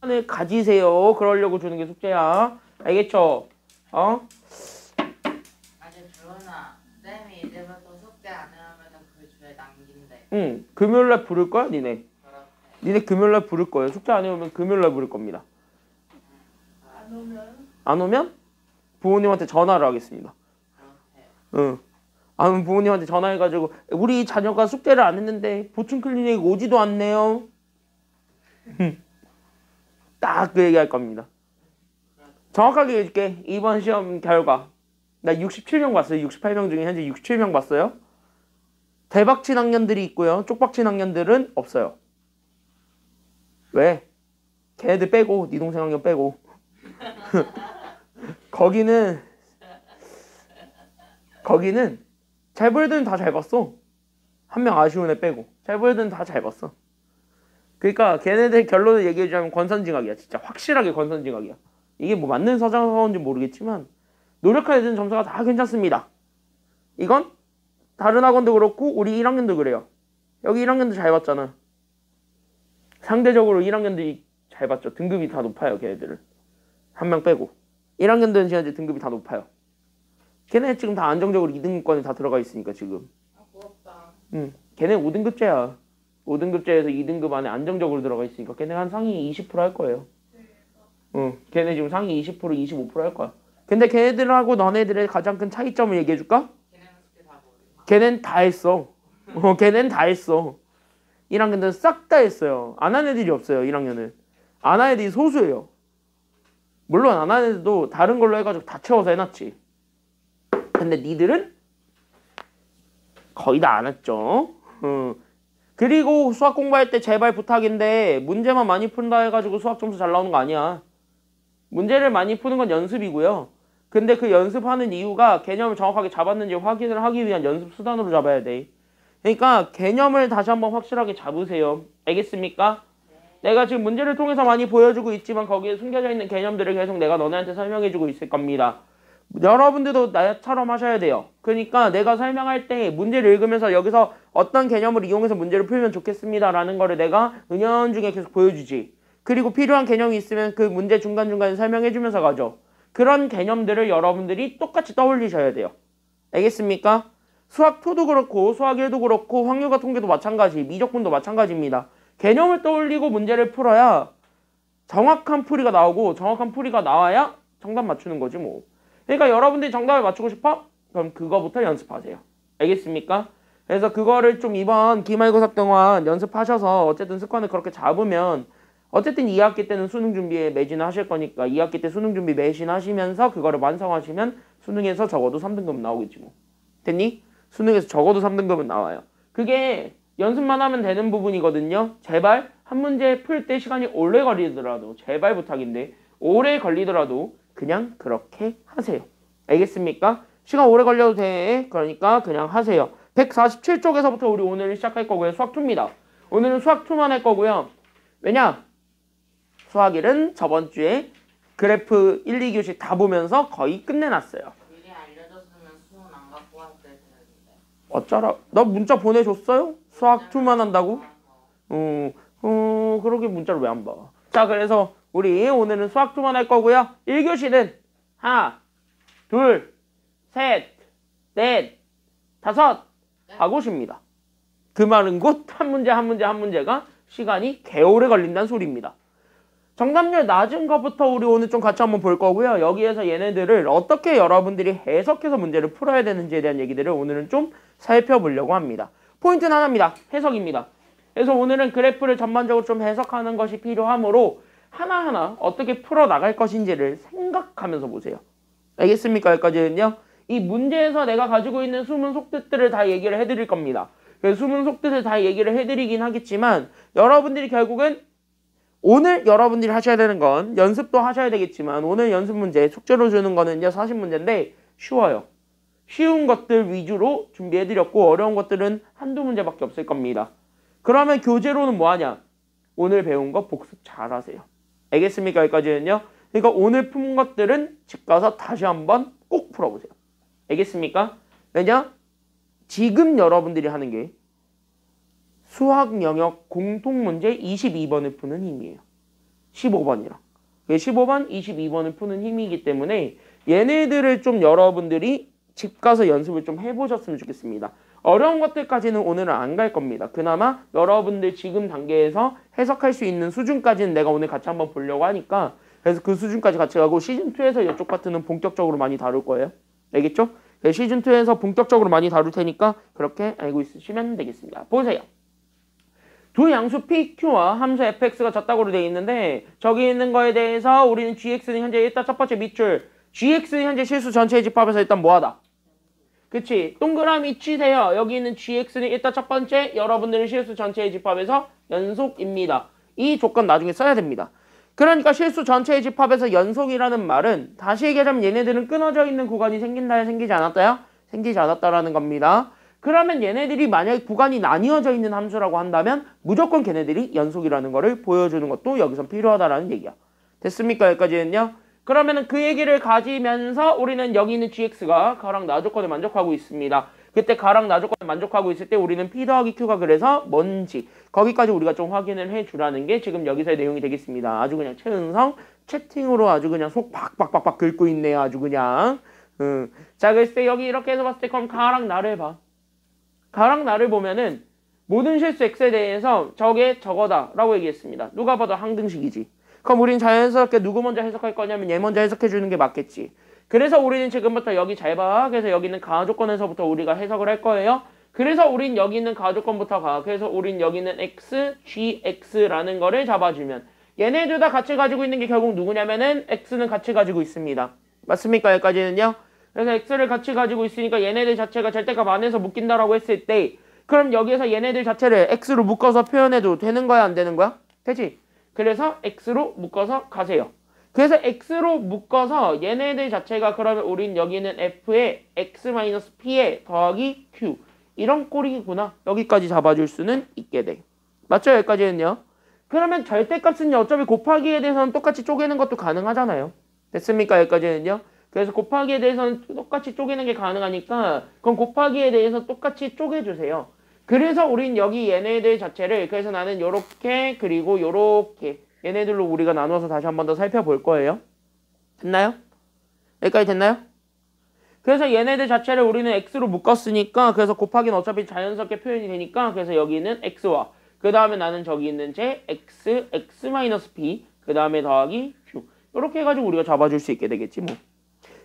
을 가지세요. 그러려고 주는 게 숙제야. 알겠죠? 어? 아니 주원아, 쌤이 이제부터 숙제 안 해오면 그 주에 남긴대. 응. 금요일날 부를 거야, 니네. 그렇대. 니네 금요일날 부를 거예요. 숙제 안 해오면 금요일날 부를 겁니다. 안 오면? 안 오면 부모님한테 전화를 하겠습니다. 그렇대. 응. 안 오면 부모님한테 전화해가지고 우리 자녀가 숙제를 안 했는데 보충 클리닉 오지도 않네요. 딱 그 얘기할 겁니다. 정확하게 얘기해줄게. 이번 시험 결과 나 67명 봤어요. 68명 중에 현재 67명 봤어요. 대박친 학년들이 있고요. 쪽박친 학년들은 없어요. 왜? 걔네들 빼고 네 동생 학년 빼고 거기는 잘 보는 애들은 다 잘 봤어. 한 명 아쉬운 애 빼고 잘 보는 애들은 다 잘 봤어. 그러니까 걔네들 결론을 얘기해주자면 권선징악이야. 진짜 확실하게 권선징악이야. 이게 뭐 맞는 서장서인지 모르겠지만 노력하는 애들은 점수가 다 괜찮습니다. 이건 다른 학원도 그렇고 우리 1학년도 그래요. 여기 1학년도 잘 봤잖아. 상대적으로 1학년들이 잘 봤죠. 등급이 다 높아요. 걔네들은. 한 명 빼고 1학년들은 현재 등급이 다 높아요. 걔네 지금 다 안정적으로 2등급권에 다 들어가 있으니까 지금. 아 부럽다. 걔네 5등급제야. 5등급제에서 2등급 안에 안정적으로 들어가 있으니까 걔네 한 상위 20% 할 거예요. 걔네 지금 상위 20% 25% 할 거야. 근데 걔네들하고 너네들의 가장 큰 차이점을 얘기해 줄까? 걔네는 숙제 다 모르고. 걔넨 다 했어. 걔넨 다 했어. 1학년들은 싹 다 했어요. 안 한 애들이 없어요. 1학년은. 안 한 애들이 소수예요. 물론 안 한 애들도 다른 걸로 해가지고 다 채워서 해놨지. 근데 니들은 거의 다 안 했죠. 그리고 수학 공부할 때 제발 부탁인데 문제만 많이 푼다 해가지고 수학 점수 잘 나오는 거 아니야. 문제를 많이 푸는 건 연습이고요. 근데 그 연습하는 이유가 개념을 정확하게 잡았는지 확인을 하기 위한 연습 수단으로 잡아야 돼. 그러니까 개념을 다시 한번 확실하게 잡으세요. 알겠습니까? 내가 지금 문제를 통해서 많이 보여주고 있지만 거기에 숨겨져 있는 개념들을 계속 내가 너네한테 설명해주고 있을 겁니다. 여러분들도 나처럼 하셔야 돼요. 그러니까 내가 설명할 때 문제를 읽으면서 여기서 어떤 개념을 이용해서 문제를 풀면 좋겠습니다 라는 거를 내가 은연중에 계속 보여주지. 그리고 필요한 개념이 있으면 그 문제 중간중간에 설명해주면서 가죠. 그런 개념들을 여러분들이 똑같이 떠올리셔야 돼요. 알겠습니까? 수학 2도 그렇고 수학 1도 그렇고 확률과 통계도 마찬가지, 미적분도 마찬가지입니다. 개념을 떠올리고 문제를 풀어야 정확한 풀이가 나오고 정확한 풀이가 나와야 정답 맞추는 거지 뭐. 그러니까 여러분들이 정답을 맞추고 싶어? 그럼 그거부터 연습하세요. 알겠습니까? 그래서 그거를 좀 이번 기말고사 동안 연습하셔서 어쨌든 습관을 그렇게 잡으면 어쨌든 2학기 때는 수능 준비에 매진하실 거니까 2학기 때 수능 준비 매진하시면서 그거를 완성하시면 수능에서 적어도 3등급은 나오겠지 뭐. 됐니? 수능에서 적어도 3등급은 나와요. 그게 연습만 하면 되는 부분이거든요. 제발 한 문제 풀 때 시간이 오래 걸리더라도 제발 부탁인데 오래 걸리더라도 그냥 그렇게 하세요. 알겠습니까? 시간 오래 걸려도 돼. 그러니까 그냥 하세요. 147쪽에서부터 우리 오늘 시작할 거고요. 수학 2입니다. 오늘은 수학 2만 할 거고요. 왜냐? 수학 1은 저번 주에 그래프 1, 2교시 다 보면서 거의 끝내놨어요. 미리 알려줬으면 수능 안 갖고 왔을 텐데. 어쩌라? 나 문자 보내줬어요? 수학 2만 한다고? 그러게 문자를 왜 안 봐? 자, 그래서 우리 오늘은 수학 2만 할 거고요. 1교시는 하나, 둘, 셋, 넷, 다섯 하고 쉽니다. 그 말은 곧 한 문제 한 문제가 시간이 개오래 걸린다는 소리입니다. 정답률 낮은 것부터 우리 오늘 좀 같이 한번 볼 거고요. 여기에서 얘네들을 어떻게 여러분들이 해석해서 문제를 풀어야 되는지에 대한 얘기들을 오늘은 좀 살펴보려고 합니다. 포인트는 하나입니다. 해석입니다. 그래서 오늘은 그래프를 전반적으로 좀 해석하는 것이 필요하므로 하나하나 어떻게 풀어나갈 것인지를 생각하면서 보세요. 알겠습니까? 여기까지는요. 이 문제에서 내가 가지고 있는 숨은 속뜻들을 다 얘기를 해드릴 겁니다. 그래서 숨은 속뜻을 다 얘기를 해드리긴 하겠지만 여러분들이 결국은 오늘 여러분들이 하셔야 되는 건 연습도 하셔야 되겠지만 오늘 연습 문제 숙제로 주는 거는요 40문제인데 쉬워요. 쉬운 것들 위주로 준비해드렸고 어려운 것들은 한두 문제밖에 없을 겁니다. 그러면 교재로는 뭐하냐? 오늘 배운 거 복습 잘 하세요. 알겠습니까? 여기까지는요. 그러니까 오늘 푼 것들은 집 가서 다시 한번 꼭 풀어보세요. 알겠습니까? 왜냐? 지금 여러분들이 하는 게 수학 영역 공통문제 22번을 푸는 힘이에요. 15번이랑. 15번, 22번을 푸는 힘이기 때문에 얘네들을 좀 여러분들이 집 가서 연습을 좀 해보셨으면 좋겠습니다. 어려운 것들까지는 오늘은 안 갈 겁니다. 그나마 여러분들 지금 단계에서 해석할 수 있는 수준까지는 내가 오늘 같이 한번 보려고 하니까 그래서 그 수준까지 같이 가고 시즌2에서 이쪽 파트는 본격적으로 많이 다룰 거예요. 알겠죠? 시즌2에서 본격적으로 많이 다룰 테니까 그렇게 알고 있으시면 되겠습니다. 보세요. 두 양수 PQ와 함수 fx가 졌다고 되어 있는데 저기 있는 거에 대해서 우리는 gx는 현재 일단 첫 번째 밑줄 gx는 현재 실수 전체의 집합에서 일단 뭐하다? 그치? 동그라미 치세요. 여기 있는 gx는 일단 첫 번째 여러분들은 실수 전체의 집합에서 연속입니다. 이 조건 나중에 써야 됩니다. 그러니까 실수 전체의 집합에서 연속이라는 말은 다시 얘기하자면 얘네들은 끊어져 있는 구간이 생긴다야 생기지 않았다야? 생기지 않았다라는 겁니다. 그러면 얘네들이 만약에 구간이 나뉘어져 있는 함수라고 한다면 무조건 걔네들이 연속이라는 거를 보여주는 것도 여기서 필요하다라는 얘기야. 됐습니까? 여기까지는요? 그러면은 그 얘기를 가지면서 우리는 여기 있는 gx가 가랑 나 조건에 만족하고 있습니다. 그때 가랑 나 조건에 만족하고 있을 때 우리는 p 더하기 q가 그래서 뭔지 거기까지 우리가 좀 확인을 해주라는 게 지금 여기서의 내용이 되겠습니다. 아주 그냥 최은성 채팅으로 아주 그냥 속 박박박박 긁고 있네요. 아주 그냥. 자, 글쎄 여기 이렇게 해서 봤을 때 그럼 가랑 나를 봐. 가랑 나를 보면은 모든 실수 x에 대해서 저게 저거다 라고 얘기했습니다. 누가 봐도 항등식이지. 그럼 우린 자연스럽게 누구 먼저 해석할 거냐면 얘 먼저 해석해 주는 게 맞겠지. 그래서 우리는 지금부터 여기 잘 봐. 그래서 여기 있는 가하 조건에서부터 우리가 해석을 할 거예요. 그래서 우린 여기 있는 가하 조건부터 가. 그래서 우린 여기 있는 x, gx라는 거를 잡아주면 얘네들 다 같이 가지고 있는 게 결국 누구냐면은 x는 같이 가지고 있습니다. 맞습니까? 여기까지는요. 그래서 x를 같이 가지고 있으니까 얘네들 자체가 절대값 안에서 묶인다라고 했을 때 그럼 여기에서 얘네들 자체를 x로 묶어서 표현해도 되는 거야? 안 되는 거야? 되지? 그래서 x로 묶어서 가세요. 그래서 x로 묶어서 얘네들 자체가 그러면 우린 여기는 f에 x-p에 더하기 q 이런 꼴이구나. 여기까지 잡아줄 수는 있게 돼. 맞죠? 여기까지는요. 그러면 절대값은요. 어차피 곱하기에 대해서는 똑같이 쪼개는 것도 가능하잖아요. 됐습니까? 여기까지는요. 그래서 곱하기에 대해서는 똑같이 쪼개는 게 가능하니까 그럼 곱하기에 대해서 똑같이 쪼개주세요. 그래서 우린 여기 얘네들 자체를 그래서 나는 요렇게 그리고 요렇게 얘네들로 우리가 나눠서 다시 한 번 더 살펴볼 거예요. 됐나요? 여기까지 됐나요? 그래서 얘네들 자체를 우리는 x로 묶었으니까 그래서 곱하기는 어차피 자연스럽게 표현이 되니까 그래서 여기는 x와 그 다음에 나는 저기 있는 제 x, x-p 그 다음에 더하기 q 이렇게 해가지고 우리가 잡아줄 수 있게 되겠지 뭐.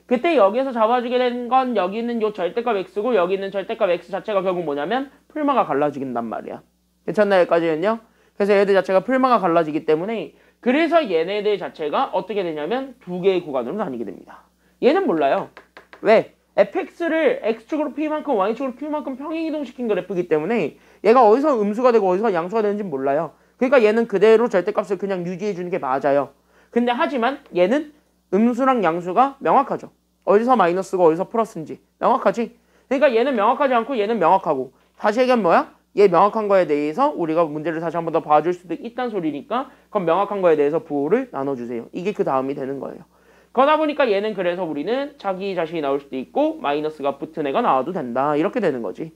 그때 여기에서 잡아주게 된 건 여기 있는 요 절대값 x고 여기 있는 절대값 x 자체가 결국 뭐냐면 풀마가 갈라지긴단 말이야. 괜찮나요? 여기까지는요? 그래서 얘네들 자체가 풀마가 갈라지기 때문에 그래서 얘네들 자체가 어떻게 되냐면 두 개의 구간으로 나뉘게 됩니다. 얘는 몰라요. 왜? fx를 x축으로 p만큼 y축으로 q만큼 평행이동시킨 그래프이기 때문에 얘가 어디서 음수가 되고 어디서 양수가 되는지 몰라요. 그러니까 얘는 그대로 절대값을 그냥 유지해 주는 게 맞아요. 근데 하지만 얘는 음수랑 양수가 명확하죠. 어디서 마이너스고 어디서 플러스인지 명확하지. 그러니까 얘는 명확하지 않고 얘는 명확하고 다시 얘기하면 뭐야? 얘 명확한 거에 대해서 우리가 문제를 다시 한 번 더 봐줄 수도 있다는 소리니까 그럼 명확한 거에 대해서 부호를 나눠주세요. 이게 그 다음이 되는 거예요. 그러다 보니까 얘는 그래서 우리는 자기 자신이 나올 수도 있고 마이너스가 붙은 애가 나와도 된다. 이렇게 되는 거지.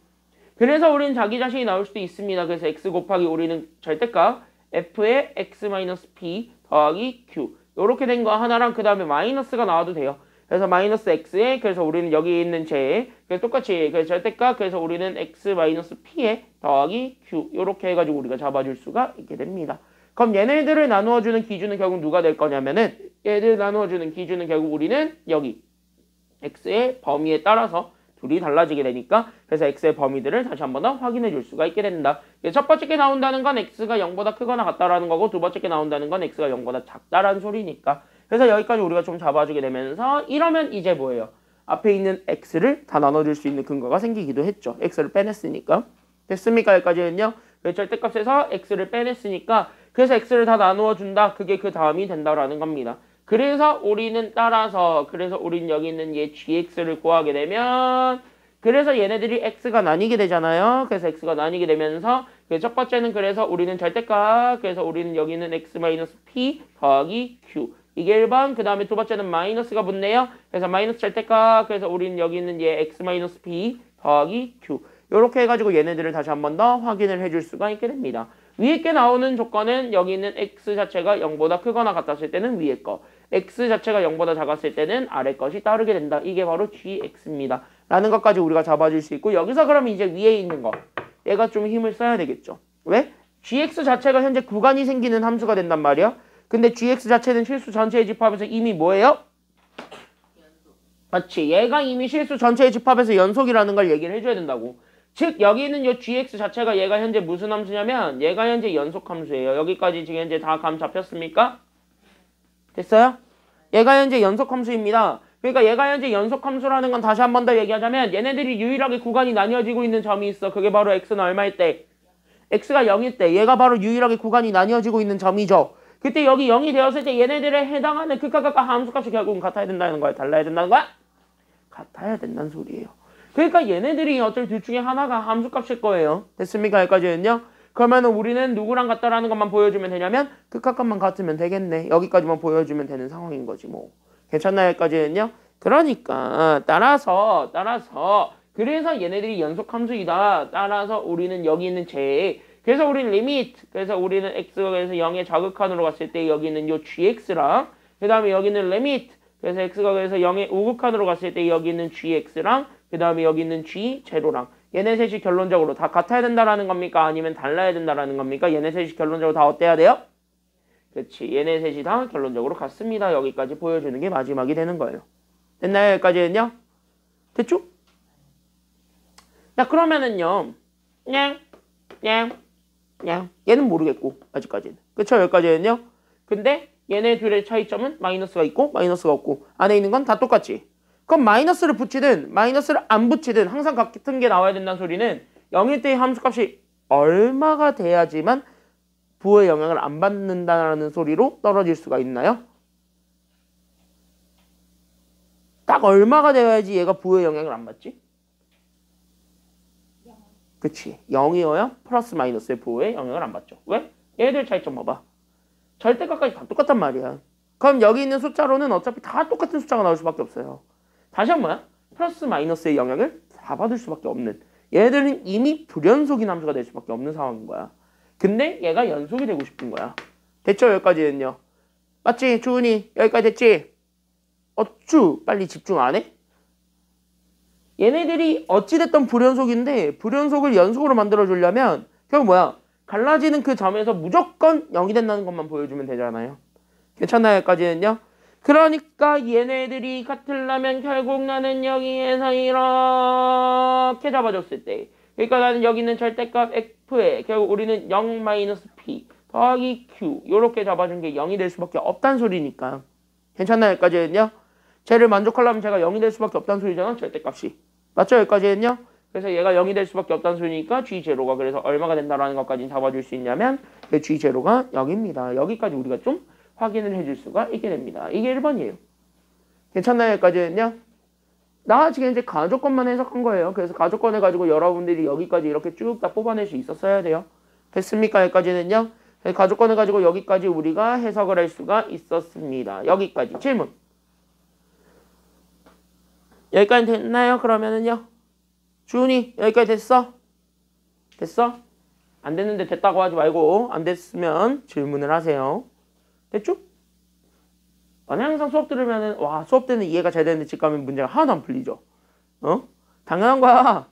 그래서 우리는 자기 자신이 나올 수도 있습니다. 그래서 x 곱하기 우리는 절대값 f의 x-p 더하기 q 이렇게 된 거 하나랑 그 다음에 마이너스가 나와도 돼요. 그래서 마이너스 x에 그래서 우리는 여기 있는 제 그래서 똑같이 그래서 절대값 그래서 우리는 x-p에 더하기 q 이렇게 해가지고 우리가 잡아줄 수가 있게 됩니다. 그럼 얘네들을 나누어주는 기준은 결국 누가 될 거냐면은 얘들 나누어주는 기준은 결국 우리는 여기 x의 범위에 따라서 둘이 달라지게 되니까 그래서 x의 범위들을 다시 한 번 더 확인해 줄 수가 있게 된다. 첫 번째 게 나온다는 건 x가 0보다 크거나 같다라는 거고 두 번째 게 나온다는 건 x가 0보다 작다라는 소리니까 그래서 여기까지 우리가 좀 잡아주게 되면서 이러면 이제 뭐예요? 앞에 있는 x를 다 나눠줄 수 있는 근거가 생기기도 했죠. x를 빼냈으니까. 됐습니까? 여기까지는요. 절대값에서 x를 빼냈으니까 그래서 x를 다 나누어 준다. 그게 그 다음이 된다라는 겁니다. 그래서 우리는 따라서 그래서 우린 여기 있는 얘 gx를 구하게 되면 그래서 얘네들이 x가 나뉘게 되잖아요. 그래서 x가 나뉘게 되면서 첫 번째는 그래서 우리는 절대값 그래서 우리는 여기 있는 x-p 더하기 q 이게 1번 그 다음에 두 번째는 마이너스가 붙네요. 그래서 마이너스 절대값 그래서 우리는 여기 있는 얘 x-p 더하기 q 이렇게 해가지고 얘네들을 다시 한 번 더 확인을 해줄 수가 있게 됩니다. 위에 게 나오는 조건은 여기 있는 x 자체가 0보다 크거나 같았을 때는 위에 거, x 자체가 0보다 작았을 때는 아래 것이 따르게 된다. 이게 바로 gx입니다. 라는 것까지 우리가 잡아줄 수 있고, 여기서 그러면 이제 위에 있는 거 얘가 좀 힘을 써야 되겠죠. 왜? gx 자체가 현재 구간이 생기는 함수가 된단 말이야. 근데 gx 자체는 실수 전체의 집합에서 이미 뭐예요? 맞지. 얘가 이미 실수 전체의 집합에서 연속이라는 걸 얘기를 해줘야 된다고. 즉 여기 있는 이 gx 자체가 얘가 현재 무슨 함수냐면 얘가 현재 연속 함수예요. 여기까지 지금 현재 다 감 잡혔습니까? 됐어요? 얘가 현재 연속 함수입니다. 그러니까 얘가 현재 연속 함수라는 건 다시 한 번 더 얘기하자면 얘네들이 유일하게 구간이 나뉘어지고 있는 점이 있어. 그게 바로 x는 얼마일 때? x가 0일 때 얘가 바로 유일하게 구간이 나뉘어지고 있는 점이죠. 그때 여기 0이 되었을 때 얘네들에 해당하는 극과 함수값이 결국은 같아야 된다는 거야? 달라야 된다는 거야? 같아야 된다는 소리예요. 그러니까 얘네들이 어쩔 둘 중에 하나가 함수값일 거예요. 됐습니까? 여기까지는요? 그러면 우리는 누구랑 같다라는 것만 보여주면 되냐면 극값만 같으면 되겠네. 여기까지만 보여주면 되는 상황인 거지 뭐. 괜찮나요? 여기까지는요? 그러니까 따라서 그래서 얘네들이 연속 함수이다. 따라서 우리는 여기 있는 그래서 우리는 리미트, 그래서 우리는 x가 그래서 0의 좌극한으로 갔을 때 여기 있는 요 gx랑 그 다음에 여기는 리미트, 그래서 x가 그래서 0의 우극한으로 갔을 때 여기 있는 gx랑 그 다음에 여기 있는 g 제로랑 얘네 셋이 결론적으로 다 같아야 된다라는 겁니까? 아니면 달라야 된다라는 겁니까? 얘네 셋이 결론적으로 다 어때야 돼요? 그렇지. 얘네 셋이 다 결론적으로 같습니다. 여기까지 보여주는 게 마지막이 되는 거예요. 됐나요? 여기까지는요? 됐죠? 자 그러면은요. 얘는 모르겠고 아직까지는. 그쵸? 여기까지는요? 근데 얘네 둘의 차이점은 마이너스가 있고 마이너스가 없고 안에 있는 건 다 똑같지. 그럼 마이너스를 붙이든 마이너스를 안 붙이든 항상 같은 게 나와야 된다는 소리는 0일 때의 함수값이 얼마가 돼야지만 부호의 영향을 안 받는다는 소리로 떨어질 수가 있나요? 딱 얼마가 되어야지 얘가 부호의 영향을 안 받지? 그치. 0이어야 플러스 마이너스의 부호의 영향을 안 받죠. 왜? 얘들 차이점 봐봐. 절대값까지 다 똑같단 말이야. 그럼 여기 있는 숫자로는 어차피 다 똑같은 숫자가 나올 수밖에 없어요. 다시 한 번야. 플러스 마이너스의 영향을 다 받을 수밖에 없는. 얘들은 이미 불연속인 함수가 될 수밖에 없는 상황인 거야. 근데 얘가 연속이 되고 싶은 거야. 됐죠? 여기까지는요. 맞지? 주은이 여기까지 됐지? 어쭈 빨리 집중 안 해? 얘네들이 어찌됐던 불연속인데 불연속을 연속으로 만들어주려면 결국 뭐야? 갈라지는 그 점에서 무조건 0이 된다는 것만 보여주면 되잖아요. 괜찮나요? 여기까지는요? 그러니까 얘네들이 같으려면 결국 나는 여기에서 이렇게 잡아줬을 때 그러니까 나는 여기 있는 절대값 f에 결국 우리는 0-p 더하기 q 요렇게 잡아준 게 0이 될 수밖에 없다는 소리니까. 괜찮나요? 여기까지는요? 쟤를 만족하려면 제가 0이 될 수밖에 없다는 소리잖아. 절대값이. 맞죠? 여기까지는요? 그래서 얘가 0이 될 수밖에 없다는 소리니까 g0가 그래서 얼마가 된다라는 것까지 잡아줄 수 있냐면 그 g0가 0입니다. 여기까지 우리가 좀 확인을 해줄 수가 있게 됩니다. 이게 1번이에요. 괜찮나요? 여기까지는요? 나 지금 이제 가조건만 해석한 거예요. 그래서 가조건을 가지고 여러분들이 여기까지 이렇게 쭉 다 뽑아낼 수 있었어야 돼요. 됐습니까? 여기까지는요? 가조건을 가지고 여기까지 우리가 해석을 할 수가 있었습니다. 여기까지 질문. 여기까지 됐나요? 그러면은요? 주은이 여기까지 됐어? 됐어? 안 됐는데 됐다고 하지 말고 안 됐으면 질문을 하세요. 됐죠? 나는 항상 수업 들으면은 와 수업 때는 이해가 잘 되는데 집 가면 문제가 하나도 안 풀리죠. 어? 당연한 거야.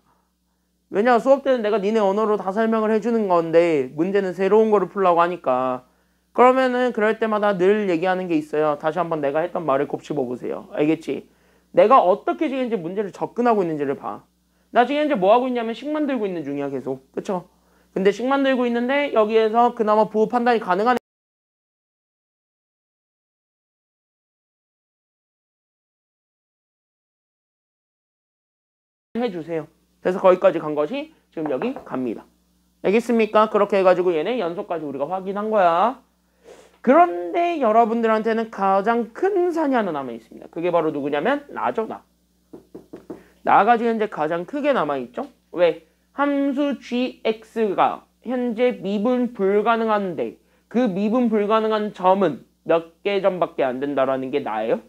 왜냐 수업 때는 내가 니네 언어로 다 설명을 해주는 건데 문제는 새로운 거를 풀라고 하니까 그러면은 그럴 때마다 늘 얘기하는 게 있어요. 다시 한번 내가 했던 말을 곱씹어 보세요. 알겠지? 내가 어떻게 지금 이제 문제를 접근하고 있는지를 봐. 나 지금 현재 뭐 하고 있냐면 식 만들고 있는 중이야 계속. 그쵸? 근데 식 만들고 있는데 여기에서 그나마 부호 판단이 가능한 해주세요. 그래서 거기까지 간 것이 지금 여기 갑니다. 알겠습니까? 그렇게 해가지고 얘네 연속까지 우리가 확인한 거야. 그런데 여러분들한테는 가장 큰 산이 하나 남아있습니다. 그게 바로 누구냐면 나죠. 나가 지금 현재 가장 크게 남아있죠. 왜? 함수 gx가 현재 미분 불가능한데 그 미분 불가능한 점은 몇 개 점밖에 안 된다라는 게 나예요?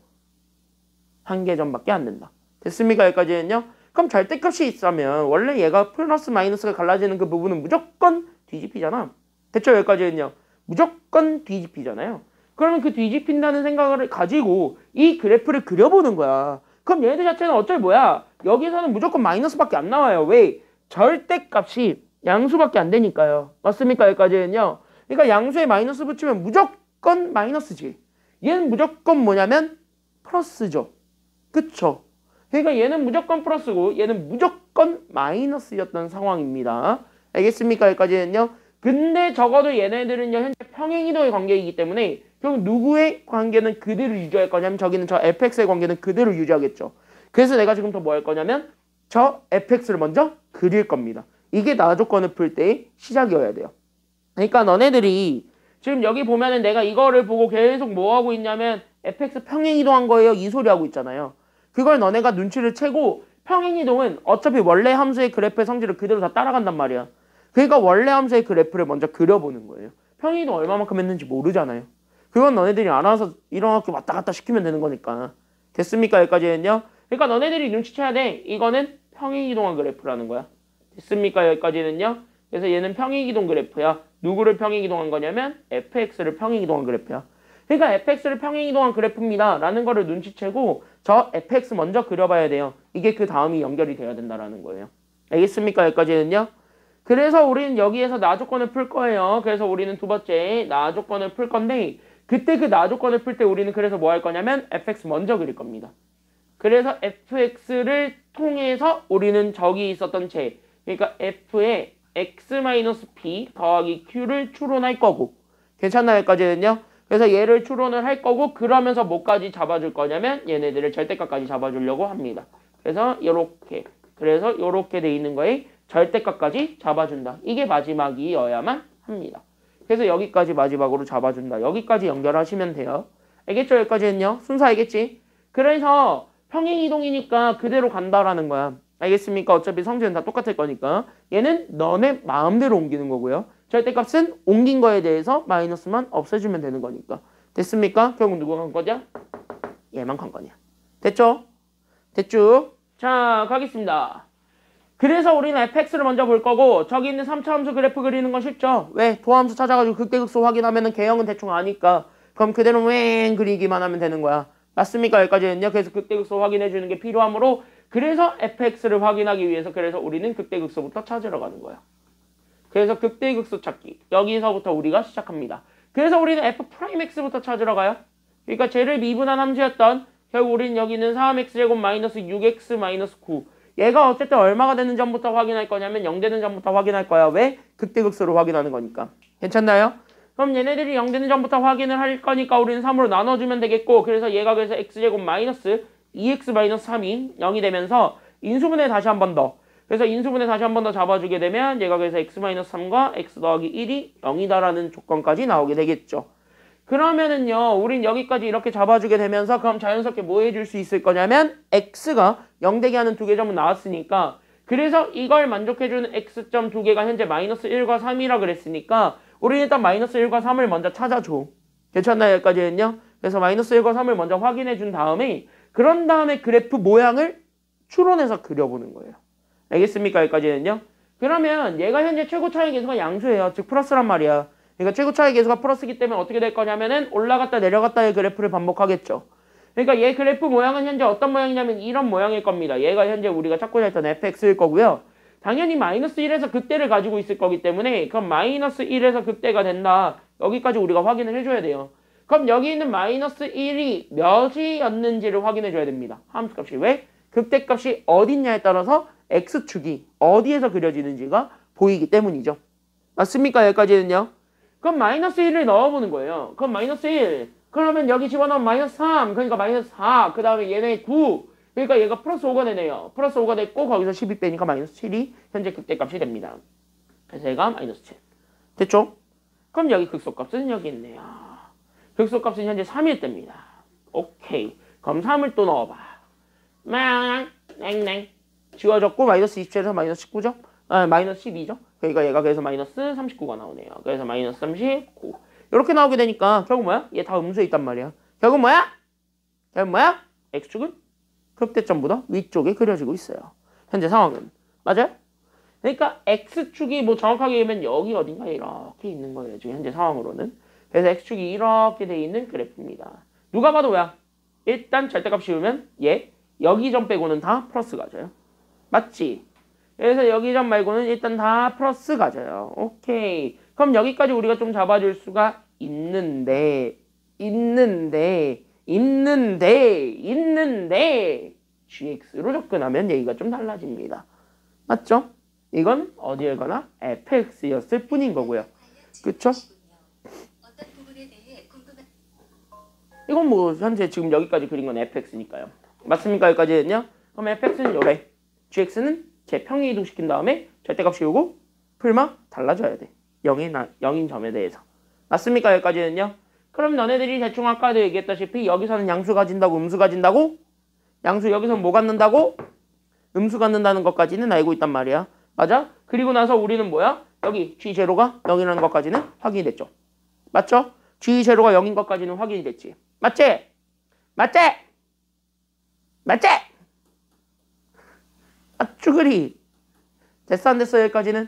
한 개 점밖에 안 된다. 됐습니까? 여기까지는요? 그럼 절대값이 있으면 원래 얘가 플러스 마이너스가 갈라지는 그 부분은 무조건 뒤집히잖아. 됐죠? 여기까지는요. 무조건 뒤집히잖아요. 그러면 그 뒤집힌다는 생각을 가지고 이 그래프를 그려보는 거야. 그럼 얘네들 자체는 어차피 뭐야? 여기서는 무조건 마이너스밖에 안 나와요. 왜? 절대값이 양수밖에 안 되니까요. 맞습니까? 여기까지는요. 그러니까 양수에 마이너스 붙이면 무조건 마이너스지. 얘는 무조건 뭐냐면 플러스죠. 그쵸? 그러니까 얘는 무조건 플러스고 얘는 무조건 마이너스였던 상황입니다. 알겠습니까? 여기까지는요. 근데 적어도 얘네들은요 현재 평행이동의 관계이기 때문에 그럼 누구의 관계는 그대로 유지할 거냐면 저기는 저 fx의 관계는 그대로 유지하겠죠. 그래서 내가 지금 더 뭐 할 거냐면 저 fx를 먼저 그릴 겁니다. 이게 나 조건을 풀 때의 시작이어야 돼요. 그러니까 너네들이 지금 여기 보면은 내가 이거를 보고 계속 뭐 하고 있냐면 fx 평행이동한 거예요. 이 소리 하고 있잖아요. 그걸 너네가 눈치를 채고 평행이동은 어차피 원래 함수의 그래프의 성질을 그대로 다 따라간단 말이야. 그러니까 원래 함수의 그래프를 먼저 그려보는 거예요. 평행이동 얼마만큼 했는지 모르잖아요. 그건 너네들이 알아서 이렇게 왔다 갔다 시키면 되는 거니까. 됐습니까? 여기까지는요. 그러니까 너네들이 눈치채야 돼. 이거는 평행이동한 그래프라는 거야. 됐습니까? 여기까지는요. 그래서 얘는 평행이동 그래프야. 누구를 평행이동한 거냐면 fx를 평행이동한 그래프야. 그러니까 fx를 평행이동한 그래프입니다. 라는 거를 눈치채고 저 fx 먼저 그려봐야 돼요. 이게 그 다음이 연결이 돼야 된다라는 거예요. 알겠습니까? 여기까지는요. 그래서 우리는 여기에서 나 조건을 풀 거예요. 그래서 우리는 두 번째 나 조건을 풀 건데 그때 그 나 조건을 풀 때 우리는 그래서 뭐 할 거냐면 fx 먼저 그릴 겁니다. 그래서 fx를 통해서 우리는 저기 있었던 제 그러니까 f에 x-p 더하기 q를 추론할 거고 괜찮나요? 여기까지는요. 그래서 얘를 추론을 할 거고 그러면서 뭐까지 잡아줄 거냐면 얘네들을 절대값까지 잡아주려고 합니다. 그래서 요렇게 돼 있는 거에 절대값까지 잡아준다. 이게 마지막이어야만 합니다. 그래서 여기까지 마지막으로 잡아준다. 여기까지 연결하시면 돼요. 알겠죠? 여기까지는요. 순서 알겠지? 그래서 평행이동이니까 그대로 간다라는 거야. 알겠습니까? 어차피 성질은 다 똑같을 거니까. 얘는 너네 마음대로 옮기는 거고요. 절대값은 옮긴 거에 대해서 마이너스만 없애주면 되는 거니까. 됐습니까? 결국 누가 간 거냐? 얘만 간 거냐. 됐죠? 됐죠? 자, 가겠습니다. 그래서 우리는 fx를 먼저 볼 거고 저기 있는 3차 함수 그래프 그리는 건 쉽죠? 왜? 도함수 찾아가지고 극대극소 확인하면은 개형은 대충 아니까 그럼 그대로 왱 그리기만 하면 되는 거야. 맞습니까? 여기까지는요. 그래서 극대극소 확인해 주는 게 필요하므로 그래서 fx를 확인하기 위해서 그래서 우리는 극대극소부터 찾으러 가는 거야. 그래서 극대극소 찾기. 여기서부터 우리가 시작합니다. 그래서 우리는 f'x부터 찾으러 가요. 그러니까 쟤를 미분한 함수였던 결국 우리는 여기는 3x제곱 마이너스 6x 마이너스 9 얘가 어쨌든 얼마가 되는 점부터 확인할 거냐면 0 되는 점부터 확인할 거야. 왜? 극대극소로 확인하는 거니까. 괜찮나요? 그럼 얘네들이 0 되는 점부터 확인을 할 거니까 우리는 3으로 나눠주면 되겠고 그래서 얘가 그래서 x제곱 마이너스 2x 마이너스 3이 0이 되면서 인수분해 다시 한 번 더. 그래서 인수분해 다시 한 번 더 잡아주게 되면 얘가 그래서 x 마이너스 3과 x 더하기 1이 0이다라는 조건까지 나오게 되겠죠. 그러면은요, 우린 여기까지 이렇게 잡아주게 되면서 그럼 자연스럽게 뭐 해줄 수 있을 거냐면 x가 0 되게 하는 두 개 점은 나왔으니까 그래서 이걸 만족해주는 x점 두 개가 현재 마이너스 1과 3이라 그랬으니까 우리는 일단 마이너스 1과 3을 먼저 찾아줘. 괜찮나요? 여기까지는요? 그래서 마이너스 1과 3을 먼저 확인해 준 다음에 그런 다음에 그래프 모양을 추론해서 그려보는 거예요. 알겠습니까? 여기까지는요? 그러면 얘가 현재 최고 차이 계수가 양수예요. 즉 플러스란 말이야. 그러니까 최고 차이 계수가 플러스기 때문에 어떻게 될 거냐면은 올라갔다 내려갔다의 그래프를 반복하겠죠. 그러니까 얘 그래프 모양은 현재 어떤 모양이냐면 이런 모양일 겁니다. 얘가 현재 우리가 찾고자 했던 fx일 거고요. 당연히 마이너스 1에서 극대를 가지고 있을 거기 때문에 그럼 마이너스 1에서 극대가 된다. 여기까지 우리가 확인을 해줘야 돼요. 그럼 여기 있는 마이너스 1이 몇이었는지를 확인해 줘야 됩니다. 함수값이. 왜? 극대값이 어딨냐에 따라서 x축이 어디에서 그려지는지가 보이기 때문이죠. 맞습니까? 여기까지는요. 그럼 마이너스 1을 넣어보는 거예요. 그럼 마이너스 1. 그러면 여기 집어넣으면 마이너스 3. 그러니까 마이너스 4. 그 다음에 얘네 9. 그러니까 얘가 플러스 5가 되네요. 플러스 5가 됐고 거기서 12 빼니까 마이너스 7이 현재 극대값이 됩니다. 그래서 얘가 마이너스 7. 됐죠? 그럼 여기 극소값은 여기 있네요. 극소값은 현재 3일 때입니다. 오케이. 그럼 3을 또 넣어봐. 맹 지워졌고 마이너스 27에서 마이너스 19죠? 아, 마이너스 12죠? 그러니까 얘가 그래서 마이너스 39가 나오네요. 그래서 마이너스 39. 이렇게 나오게 되니까 결국 뭐야? 얘 다 음수에 있단 말이야. 결국 뭐야? x축은 극대점보다 위쪽에 그려지고 있어요. 현재 상황은. 맞아요? 그러니까 x축이 뭐 정확하게 얘기하면 여기 어딘가에 이렇게 있는 거예요. 지금 현재 상황으로는. 그래서 x축이 이렇게 돼 있는 그래프입니다. 누가 봐도 뭐야? 일단 절대값 씌우면 얘 여기 점 빼고는 다 플러스 가져요. 맞지? 그래서 여기 점 말고는 일단 다 플러스 가져요. 오케이. 그럼 여기까지 우리가 좀 잡아줄 수가 있는데 gx로 접근하면 얘기가 좀 달라집니다. 맞죠? 이건 어디에 거나 fx였을 뿐인 거고요. 그쵸? 이건 뭐 현재 지금 여기까지 그린 건 fx니까요. 맞습니까? 여기까지는요? 그럼 fx는 요래. gx는 제 평행 이동시킨 다음에 절대값 씌우고 풀마 달라져야 돼. 0인 점에 대해서. 맞습니까? 여기까지는요? 그럼 너네들이 대충 아까도 얘기했다시피 여기서는 양수 가진다고 음수 가진다고? 양수 여기서 뭐 갖는다고? 음수 갖는다는 것까지는 알고 있단 말이야. 맞아? 그리고 나서 우리는 뭐야? 여기 g0가 0이라는 것까지는 확인이 됐죠. 맞죠? g0가 0인 것까지는 확인이 됐지. 맞지? 맞지? 맞지? 쭈그리. 됐어 안 됐어 여기까지는?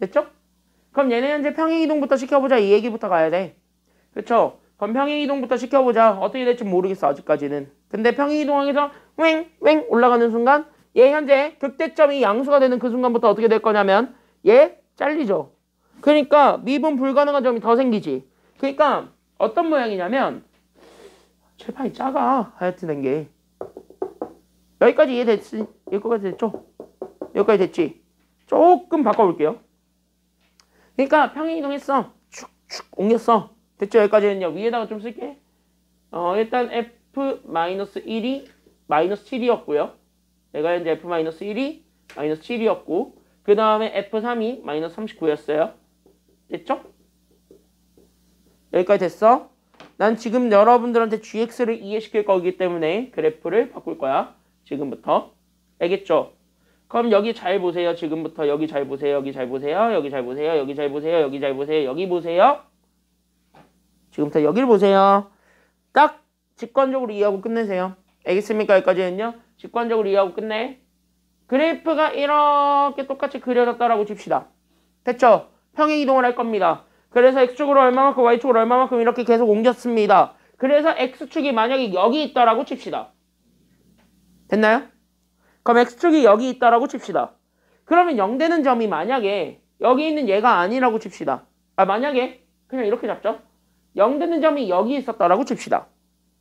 됐죠? 그럼 얘네 현재 평행이동부터 시켜보자. 이 얘기부터 가야 돼. 그쵸? 그럼 평행이동부터 시켜보자. 어떻게 될지 모르겠어 아직까지는. 근데 평행이동하면서 왱왱 올라가는 순간 얘 현재 극대점이 양수가 되는 그 순간부터 어떻게 될 거냐면 얘 잘리죠. 그러니까 미분 불가능한 점이 더 생기지. 그러니까 어떤 모양이냐면 칠판이 작아. 하여튼 된 게 여기까지 이해됐지? 여기까지 됐죠? 여기까지 됐지? 조금 바꿔볼게요. 그러니까 평행이동했어. 축축 옮겼어. 됐죠? 여기까지는요. 위에다가 좀 쓸게. 일단 f-1이 -7이었고요. 내가 현재 f-1이 -7이었고 그 다음에 f3이 -39였어요. 됐죠? 여기까지 됐어? 난 지금 여러분들한테 gx를 이해시킬 거기 때문에 그래프를 바꿀 거야. 지금부터. 알겠죠? 그럼 여기 잘 보세요. 지금부터 여기 잘 보세요. 여기 잘 보세요. 여기 잘 보세요. 여기 잘 보세요. 여기 잘 보세요. 여기 보세요. 지금부터 여기를 보세요. 딱 직관적으로 이해하고 끝내세요. 알겠습니까? 여기까지는요. 직관적으로 이해하고 끝내. 그래프가 이렇게 똑같이 그려졌다라고 칩시다. 됐죠? 평행이동을 할 겁니다. 그래서 x축으로 얼마만큼 y축으로 얼마만큼 이렇게 계속 옮겼습니다. 그래서 x축이 만약에 여기 있다라고 칩시다. 됐나요? 그럼 x축이 여기 있다라고 칩시다. 그러면 0 되는 점이 만약에 여기 있는 얘가 아니라고 칩시다. 만약에 그냥 이렇게 잡죠. 0 되는 점이 여기 있었다라고 칩시다.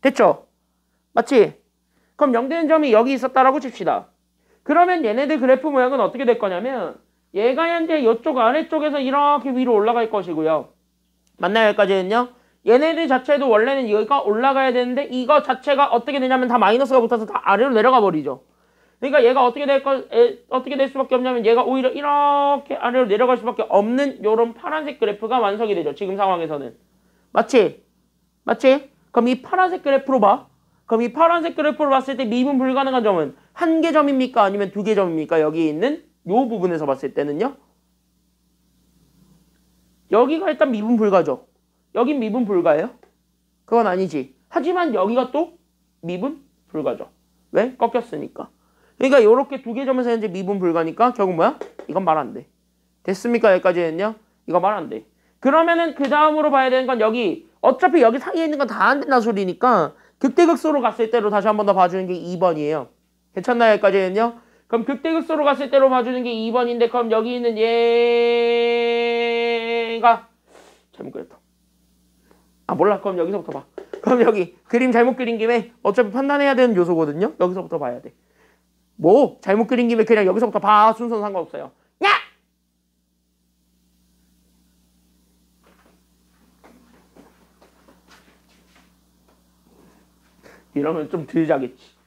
됐죠? 맞지? 그럼 0 되는 점이 여기 있었다라고 칩시다. 그러면 얘네들 그래프 모양은 어떻게 될 거냐면 얘가 현재 이쪽 아래쪽에서 이렇게 위로 올라갈 것이고요. 맞나요? 여기까지는요? 얘네들 자체도 원래는 여기가 올라가야 되는데 이거 자체가 어떻게 되냐면 다 마이너스가 붙어서 다 아래로 내려가 버리죠. 그러니까 얘가 어떻게 될 수밖에 없냐면 얘가 오히려 이렇게 아래로 내려갈 수밖에 없는 요런 파란색 그래프가 완성이 되죠. 지금 상황에서는. 맞지? 맞지? 그럼 이 파란색 그래프로 봐. 그럼 이 파란색 그래프로 봤을 때 미분 불가능한 점은 한 개 점입니까? 아니면 두 개 점입니까? 여기 있는 요 부분에서 봤을 때는요. 여기가 일단 미분 불가죠. 여긴 미분 불가예요? 그건 아니지. 하지만 여기가 또 미분 불가죠. 왜? 꺾였으니까. 그러니까 요렇게 두 개 점에서 현재 미분 불가니까 결국 뭐야? 이건 말 안 돼. 됐습니까? 여기까지는요? 이거 말 안 돼. 그러면은 그 다음으로 봐야 되는 건 여기 어차피 여기 사이에 있는 건 다 안 된다 소리니까 극대극소로 갔을 때로 다시 한 번 더 봐주는 게 2번이에요. 괜찮나요? 여기까지는요? 그럼 극대극소로 갔을 때로 봐주는 게 2번인데 그럼 여기 있는 얘가 잘못 그렸다. 몰라. 그럼 여기서부터 봐. 그럼 여기 그림 잘못 그린 김에 어차피 판단해야 되는 요소거든요. 여기서부터 봐야 돼. 뭐 잘못 그린 김에 그냥 여기서부터 봐. 순서는 상관없어요. 야! 이러면 좀 덜 자겠지.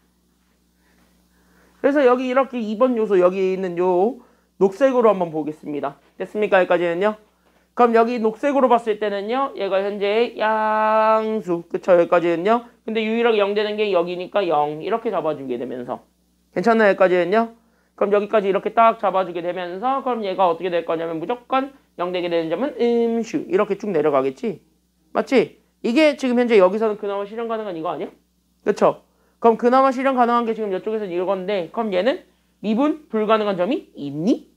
그래서 여기 이렇게 2번 요소 여기 있는 요 녹색으로 한번 보겠습니다. 됐습니까? 여기까지는요. 그럼 여기 녹색으로 봤을 때는요. 얘가 현재 양수. 그쵸? 여기까지는요. 근데 유일하게 0 되는 게 여기니까 0 이렇게 잡아주게 되면서 괜찮나요? 여기까지는요. 그럼 여기까지 이렇게 딱 잡아주게 되면서 그럼 얘가 어떻게 될 거냐면 무조건 0 되게 되는 점은 음수 이렇게 쭉 내려가겠지? 맞지? 이게 지금 현재 여기서는 그나마 실현 가능한 이거 아니야? 그쵸? 그럼 그나마 실현 가능한 게 지금 이쪽에서 이건데 그럼 얘는 미분 불가능한 점이 있니?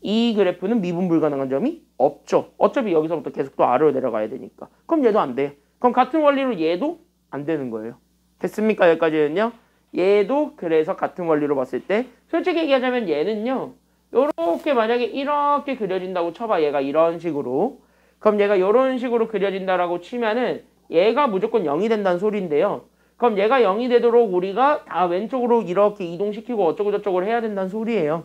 이 그래프는 미분 불가능한 점이 없죠. 어차피 여기서부터 계속 또 아래로 내려가야 되니까. 그럼 얘도 안 돼. 그럼 같은 원리로 얘도 안 되는 거예요. 됐습니까? 여기까지는요. 얘도 그래서 같은 원리로 봤을 때 솔직히 얘기하자면 얘는요. 요렇게 만약에 이렇게 그려진다고 쳐봐. 얘가 이런 식으로. 그럼 얘가 이런 식으로 그려진다라고 치면은 얘가 무조건 0이 된다는 소리인데요. 그럼 얘가 0이 되도록 우리가 다 왼쪽으로 이렇게 이동시키고 어쩌고 저쩌고 해야 된다는 소리예요.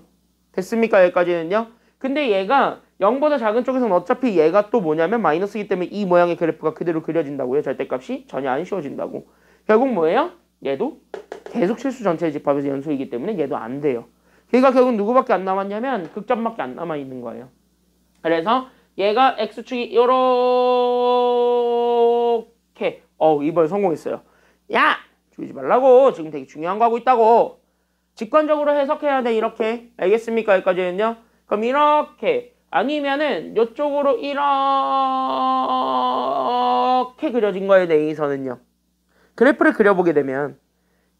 됐습니까? 여기까지는요. 근데 얘가 0보다 작은 쪽에서는 어차피 얘가 또 뭐냐면 마이너스이기 때문에 이 모양의 그래프가 그대로 그려진다고요. 절대값이 전혀 안 씌워진다고. 결국 뭐예요? 얘도 계속 실수 전체의 집합에서 연속이기 때문에 얘도 안 돼요. 그러니까 결국 누구밖에 안 남았냐면 극점밖에 안 남아있는 거예요. 그래서 얘가 x축이 요렇게 이번에 성공했어요. 야! 죽이지 말라고. 지금 되게 중요한 거 하고 있다고. 직관적으로 해석해야 돼. 이렇게. 알겠습니까? 여기까지는요. 그럼 이렇게 아니면은 이쪽으로 이렇게 그려진 거에 대해서는요. 그래프를 그려보게 되면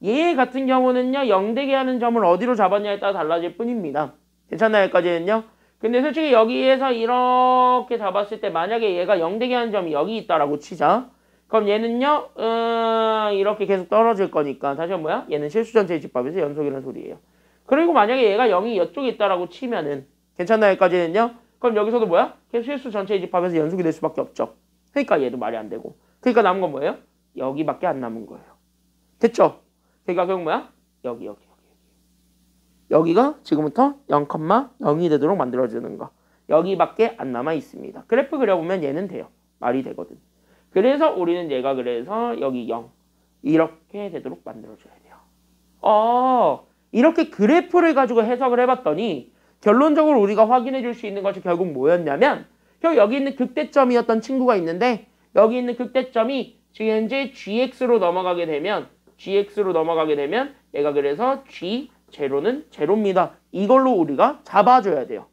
얘 같은 경우는요. 0 되게 하는 점을 어디로 잡았냐에 따라 달라질 뿐입니다. 괜찮나요? 여기까지는요. 근데 솔직히 여기에서 이렇게 잡았을 때 만약에 얘가 0 되게 하는 점이 여기 있다라고 치자. 그럼 얘는요. 이렇게 계속 떨어질 거니까 다시 한번 뭐야? 얘는 실수 전체의 집합에서 연속이라는 소리예요. 그리고 만약에 얘가 0이 이쪽에 있다라고 치면은 괜찮나요? 여기까지는요. 그럼 여기서도 뭐야? 계속 실수 전체의 집합에서 연속이 될 수밖에 없죠. 그러니까 얘도 말이 안 되고. 그러니까 남은 건 뭐예요? 여기밖에 안 남은 거예요. 됐죠? 그러니까 결국 뭐야? 여기. 여기가 지금부터 0,0이 되도록 만들어지는 거. 여기밖에 안 남아 있습니다. 그래프 그려보면 얘는 돼요. 말이 되거든. 그래서 우리는 얘가 그래서 여기 0 이렇게 되도록 만들어줘야 돼요. 이렇게 그래프를 가지고 해석을 해봤더니 결론적으로 우리가 확인해 줄 수 있는 것이 결국 뭐였냐면 여기 있는 극대점이었던 친구가 있는데 여기 있는 극대점이 지금 현재 gx로 넘어가게 되면 얘가 그래서 g 제로는 제로입니다. 이걸로 우리가 잡아줘야 돼요.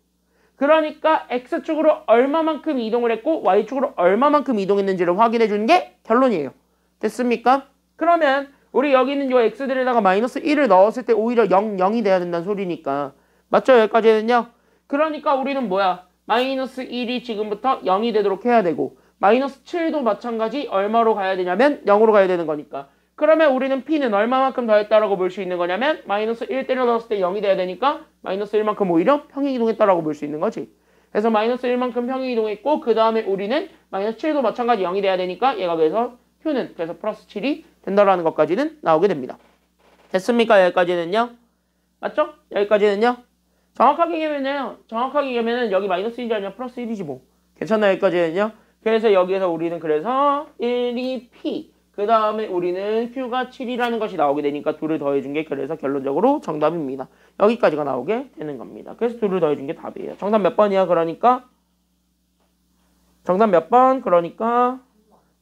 그러니까 x축으로 얼마만큼 이동을 했고 y축으로 얼마만큼 이동했는지를 확인해 주는 게 결론이에요. 됐습니까? 그러면 우리 여기 있는 이 x들에다가 마이너스 1을 넣었을 때 오히려 0이 돼야 된다는 소리니까 맞죠? 여기까지는요. 그러니까 우리는 뭐야? 마이너스 1이 지금부터 0이 되도록 해야 되고 마이너스 7도 마찬가지 얼마로 가야 되냐면 0으로 가야 되는 거니까 그러면 우리는 p는 얼마만큼 더했다라고 볼 수 있는 거냐면 마이너스 1 때려 넣었을 때 0이 돼야 되니까 마이너스 1만큼 오히려 평행이동했다라고 볼 수 있는 거지. 그래서 마이너스 1만큼 평행이동했고 그 다음에 우리는 마이너스 7도 마찬가지 0이 돼야 되니까 얘가 그래서 q는 그래서 플러스 7이 된다라는 것까지는 나오게 됩니다. 됐습니까? 여기까지는요. 맞죠? 여기까지는요. 정확하게 얘기하면은 여기 마이너스 1이 아니라 플러스 1이지 뭐. 괜찮나요? 여기까지는요. 그래서 여기에서 우리는 그래서 1이 p 그 다음에 우리는 q가 7이라는 것이 나오게 되니까 둘을 더해준 게 그래서 결론적으로 정답입니다. 여기까지가 나오게 되는 겁니다. 그래서 둘을 더해준 게 답이에요. 정답 몇 번이야? 그러니까 정답 몇 번? 그러니까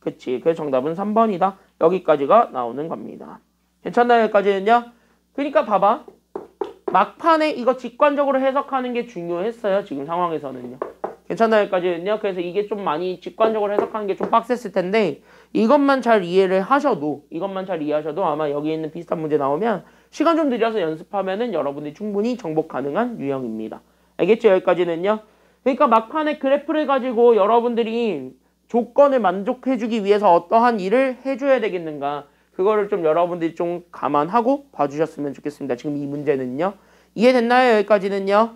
그치. 그래서 정답은 3번이다. 여기까지가 나오는 겁니다. 괜찮나요? 여기까지는요? 그러니까 봐봐. 막판에 이거 직관적으로 해석하는 게 중요했어요. 지금 상황에서는요. 괜찮나요? 여기까지는요. 그래서 이게 좀 많이 직관적으로 해석하는 게 좀 빡셌을 텐데 이것만 잘 이해를 하셔도 아마 여기 있는 비슷한 문제 나오면 시간 좀 들여서 연습하면은 여러분들이 충분히 정복 가능한 유형입니다. 알겠죠? 여기까지는요. 그러니까 막판에 그래프를 가지고 여러분들이 조건을 만족해주기 위해서 어떠한 일을 해줘야 되겠는가 그거를 좀 여러분들이 좀 감안하고 봐주셨으면 좋겠습니다. 지금 이 문제는요. 이해됐나요? 여기까지는요.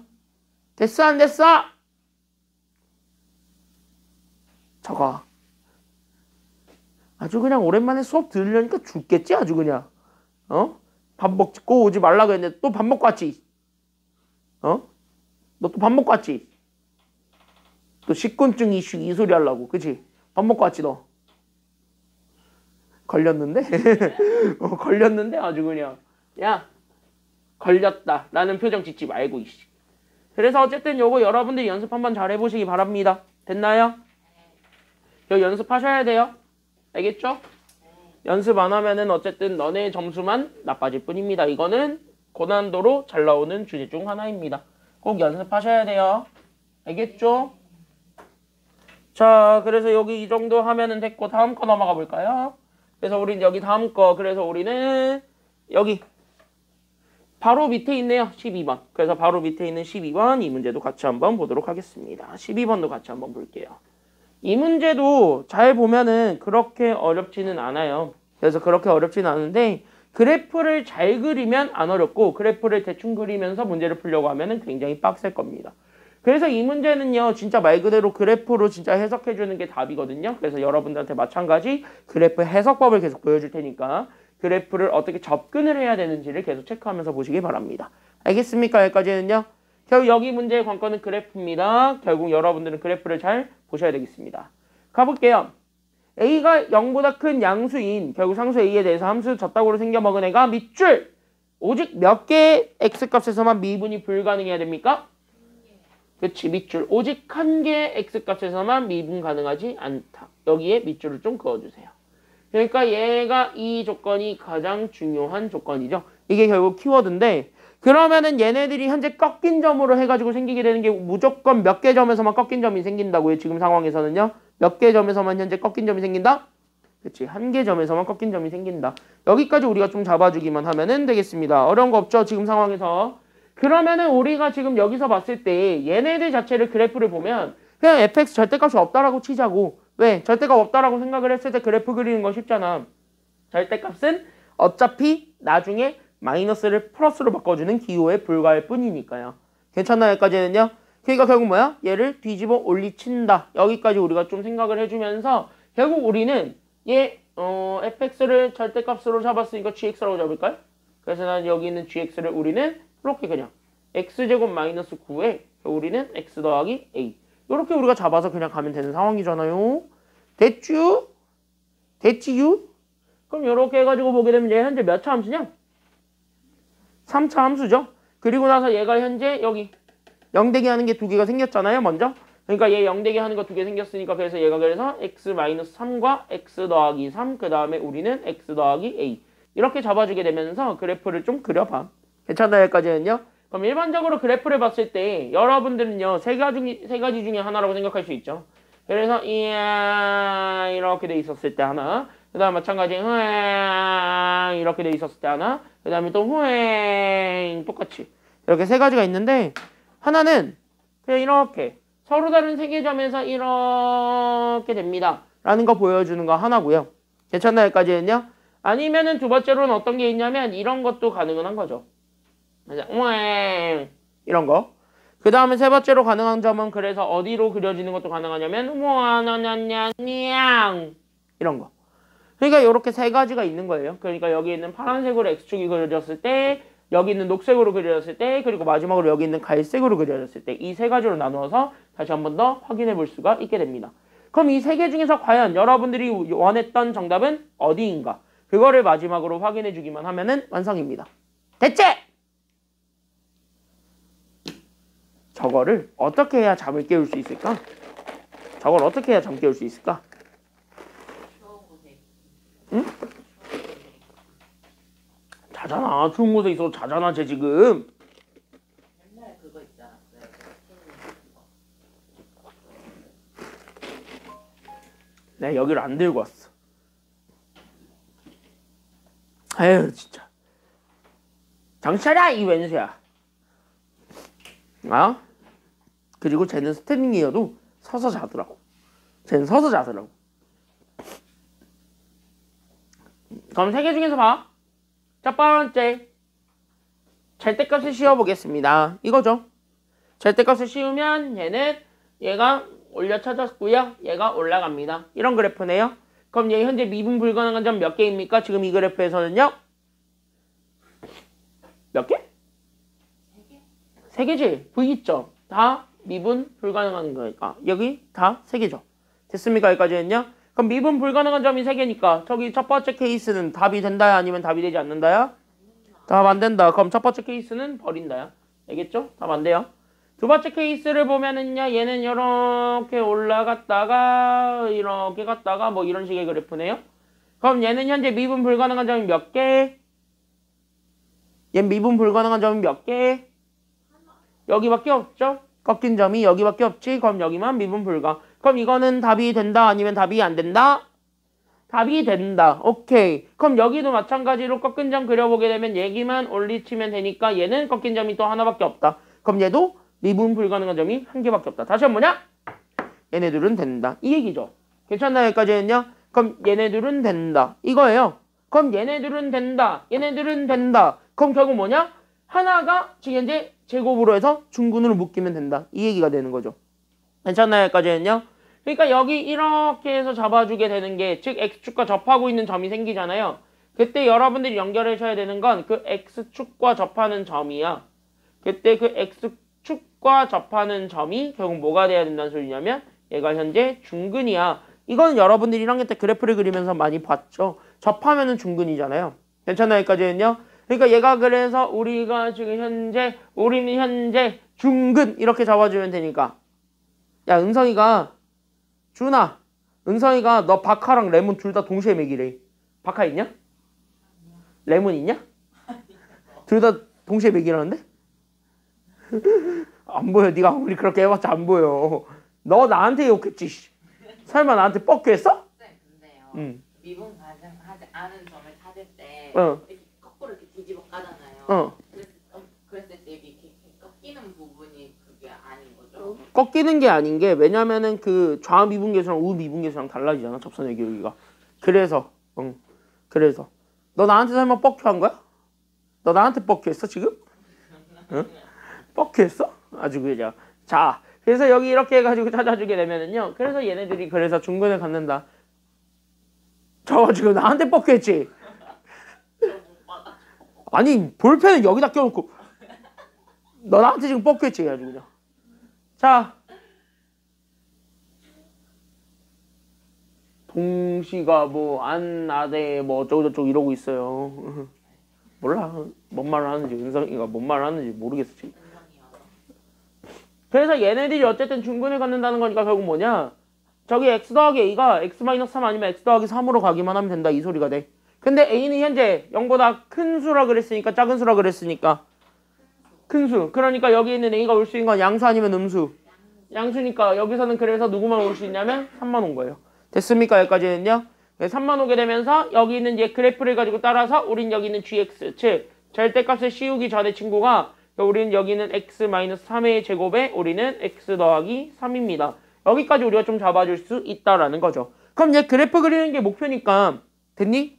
됐어 안 됐어? 저거 아주 그냥 오랜만에 수업 들으려니까 죽겠지 아주 그냥. 밥 먹고 오지 말라고 했는데 또 밥 먹고 왔지. 너 또 밥 먹고 왔지. 또 식곤증 이슈 이 소리 하려고 그치? 밥 먹고 왔지 너. 걸렸는데? 걸렸는데 아주 그냥 야 걸렸다 라는 표정 짓지 말고 이씨. 그래서 어쨌든 요거 여러분들이 연습 한번 잘 해보시기 바랍니다. 됐나요? 이거 연습하셔야 돼요. 알겠죠? 연습 안 하면은 어쨌든 너네 점수만 나빠질 뿐입니다. 이거는 고난도로 잘 나오는 주제 중 하나입니다. 꼭 연습하셔야 돼요. 알겠죠? 자, 그래서 여기 이 정도 하면은 됐고 다음 거 넘어가 볼까요? 그래서 우린 여기 다음 거 그래서 우리는 여기 바로 밑에 있네요. 12번. 그래서 바로 밑에 있는 12번 이 문제도 같이 한번 보도록 하겠습니다. 12번도 같이 한번 볼게요. 이 문제도 잘 보면은 그렇게 어렵지는 않아요. 그래서 그렇게 어렵지는 않은데 그래프를 잘 그리면 안 어렵고 그래프를 대충 그리면서 문제를 풀려고 하면은 굉장히 빡셀 겁니다. 그래서 이 문제는요. 진짜 말 그대로 그래프로 진짜 해석해 주는 게 답이거든요. 그래서 여러분들한테 마찬가지 그래프 해석법을 계속 보여줄 테니까 그래프를 어떻게 접근을 해야 되는지를 계속 체크하면서 보시기 바랍니다. 알겠습니까? 여기까지는요. 결국 여기 문제의 관건은 그래프입니다. 결국 여러분들은 그래프를 잘 보셔야 되겠습니다. 가볼게요. A가 0보다 큰 양수인 결국 상수 A에 대해서 함수 젖다구로 생겨먹은 애가 밑줄 오직 몇 개의 x값에서만 미분이 불가능해야 됩니까? 그치, 밑줄 오직 한 개의 x값에서만 미분 가능하지 않다. 여기에 밑줄을 좀 그어주세요. 그러니까 얘가 이 조건이 가장 중요한 조건이죠. 이게 결국 키워드인데 그러면은 얘네들이 현재 꺾인 점으로 해가지고 생기게 되는 게 무조건 몇 개 점에서만 꺾인 점이 생긴다고요. 지금 상황에서는요. 몇 개 점에서만 현재 꺾인 점이 생긴다? 그치, 한 개 점에서만 꺾인 점이 생긴다. 여기까지 우리가 좀 잡아주기만 하면은 되겠습니다. 어려운 거 없죠? 지금 상황에서. 그러면은 우리가 지금 여기서 봤을 때 얘네들 자체를 그래프를 보면 그냥 fx 절대값이 없다라고 치자고. 왜? 절대값 없다라고 생각을 했을 때 그래프 그리는 거 쉽잖아. 절대값은 어차피 나중에 마이너스를 플러스로 바꿔주는 기호에 불과할 뿐이니까요. 괜찮나요? 여기까지는요? 그러니까 결국 뭐야? 얘를 뒤집어 올리친다. 여기까지 우리가 좀 생각을 해주면서 결국 우리는 얘 fx를 절대값으로 잡았으니까 gx라고 잡을까요? 그래서 난 여기 있는 gx를 우리는 이렇게 그냥 x제곱 마이너스 9에 우리는 x 더하기 a 이렇게 우리가 잡아서 그냥 가면 되는 상황이잖아요. 됐쥬? 됐지유? 그럼 이렇게 해가지고 보게 되면 얘 현재 몇 차 함수냐? 3차 함수죠. 그리고 나서 얘가 현재 여기 0대기 하는 게 두 개가 생겼잖아요. 먼저. 그러니까 얘 0대기 하는 거 두 개 생겼으니까 그래서 얘가 그래서 x-3과 x 더하기 3 그 다음에 우리는 x 더하기 a 이렇게 잡아주게 되면서 그래프를 좀 그려봐. 괜찮나요? 여기까지는요? 그럼 일반적으로 그래프를 봤을 때 여러분들은요 세 가지 중에 하나라고 생각할 수 있죠. 그래서 이렇게 돼 있었을 때 하나, 그 다음 마찬가지 이렇게 돼 있었을 때 하나, 그 다음에 또 똑같이 이렇게 세 가지가 있는데 하나는 그냥 이렇게 서로 다른 세 개 점에서 이렇게 됩니다 라는 거 보여주는 거 하나고요. 괜찮나요? 여기까지는요? 아니면은 두 번째로는 어떤 게 있냐면 이런 것도 가능은 한 거죠. 이런 거. 그 다음에 세 번째로 가능한 점은 그래서 어디로 그려지는 것도 가능하냐면 이런 거. 그러니까 이렇게 세 가지가 있는 거예요. 그러니까 여기 있는 파란색으로 x축이 그려졌을 때 여기 있는 녹색으로 그려졌을 때 그리고 마지막으로 여기 있는 갈색으로 그려졌을 때 이 세 가지로 나누어서 다시 한 번 더 확인해 볼 수가 있게 됩니다. 그럼 이 세 개 중에서 과연 여러분들이 원했던 정답은 어디인가? 그거를 마지막으로 확인해 주기만 하면은 완성입니다. 됐지? 저거를 어떻게 해야 잠을 깨울 수 있을까? 저걸 어떻게 해야 잠 깨울 수 있을까? 응? 자잖아. 추운 곳에 있어도 자잖아. 쟤 지금. 옛날에 그거 있잖아. 내가 여기를 안 들고 왔어. 에휴 진짜. 정신 차려 이 왼수야. 아? 그리고 쟤는 스탠딩이어도 서서 자더라고. 쟤는 서서 자더라고. 그럼 세 개 중에서 봐. 첫 번째. 절대값을 씌워보겠습니다. 이거죠. 절대값을 씌우면 얘가 올려 쳐졌고요. 얘가 올라갑니다. 이런 그래프네요. 그럼 얘 현재 미분 불가능한 점 몇 개입니까? 지금 이 그래프에서는요. 몇 개? 세 개지. V점. 다 미분 불가능한 거니까. 여기 다 세 개죠. 됐습니까? 여기까지는요. 그럼 미분 불가능한 점이 세 개니까 저기 첫 번째 케이스는 답이 된다야 아니면 답이 되지 않는다야? 답 안 된다. 그럼 첫 번째 케이스는 버린다야. 알겠죠? 답 안 돼요. 두 번째 케이스를 보면은요. 얘는 이렇게 올라갔다가 이렇게 갔다가 뭐 이런 식의 그래프네요. 그럼 얘는 현재 미분 불가능한 점이 몇 개? 얘 미분 불가능한 점이 몇 개? 여기밖에 없죠? 꺾인 점이 여기밖에 없지? 그럼 여기만 미분 불가. 그럼 이거는 답이 된다 아니면 답이 안 된다? 답이 된다. 오케이. 그럼 여기도 마찬가지로 꺾인 점 그려보게 되면 얘기만 올리치면 되니까 얘는 꺾인 점이 또 하나밖에 없다. 그럼 얘도 미분 불가능한 점이 한 개밖에 없다. 다시 한 번 뭐냐? 얘네들은 된다. 이 얘기죠. 괜찮나요? 여기까지는요? 그럼 얘네들은 된다. 이거예요. 그럼 얘네들은 된다. 얘네들은 된다. 그럼 결국 뭐냐? 하나가 지금 현재 제곱으로 해서 중근으로 묶이면 된다. 이 얘기가 되는 거죠. 괜찮나요? 여기까지는요? 그러니까 여기 이렇게 해서 잡아주게 되는 게 즉 X축과 접하고 있는 점이 생기잖아요. 그때 여러분들이 연결하셔야 되는 건 그 X축과 접하는 점이야. 그때 그 X축과 접하는 점이 결국 뭐가 돼야 된다는 소리냐면 얘가 현재 중근이야. 이건 여러분들이 1학년 때 그래프를 그리면서 많이 봤죠. 접하면은 중근이잖아요. 괜찮나요? 여기까지는요? 그러니까 얘가 그래서 우리가 지금 우리는 현재 중근 이렇게 잡아주면 되니까 야 은성이가 준아 은성이가 너 박하랑 레몬 둘 다 동시에 먹이래. 박하 있냐? 레몬 있냐? 둘 다 동시에 먹이라는데? 안 보여. 네가 아무리 그렇게 해봤자 안 보여. 너 나한테 욕했지. 설마 나한테 뻑큐했어? 네, 근데요. 미분 가능하지 않은 점을 찾을 때 이렇게 거꾸로 이렇게 뒤집어 까잖아요. 그랬을 때 이렇게 꺾이는 부분이 그게 아닌 거죠? 꺾이는 게 아닌 게 왜냐면은 그 좌미분계수랑 우미분계수랑 달라지잖아. 접선의 기울기가. 그래서 그래서 너 나한테 설마 뻑큐한 거야? 너 나한테 뻑큐했어 지금? 응? 뻑큐했어? 아주 그죠. 자, 그래서 여기 이렇게 해가지고 찾아주게 되면은요. 그래서 얘네들이 그래서 중근을 갖는다. 저거 지금 나한테 뻑큐했지? 아니 볼펜은 여기다 껴놓고 너 나한테 지금 뻑큐했지? 아주 그냥. 자, 동시가 뭐 안나대 뭐 어쩌고저쩌고 이러고 있어요. 몰라. 뭔 말을 하는지 은성이가 뭔 말을 하는지 모르겠어 지금. 그래서 얘네들이 어쨌든 중근을 갖는다는 거니까 결국 뭐냐? 저기 x 더하기 a가 x-3 아니면 x 더하기 3으로 가기만 하면 된다 이 소리가 돼. 근데 a는 현재 0보다 큰 수라 그랬으니까 작은 수라 그랬으니까 큰 수. 그러니까 여기 있는 a가 올 수 있는 건 양수 아니면 음수. 양수니까 여기서는 그래서 누구만 올 수 있냐면 3만 온 거예요. 됐습니까? 여기까지는요. 3만 오게 되면서 여기 있는 얘 그래프를 가지고 따라서 우린 여기 있는 gx 즉 절대값을 씌우기 전에 친구가 우리는 여기는 x-3의 제곱에 우리는 x 더하기 3입니다. 여기까지 우리가 좀 잡아줄 수 있다라는 거죠. 그럼 얘 그래프 그리는 게 목표니까 됐니?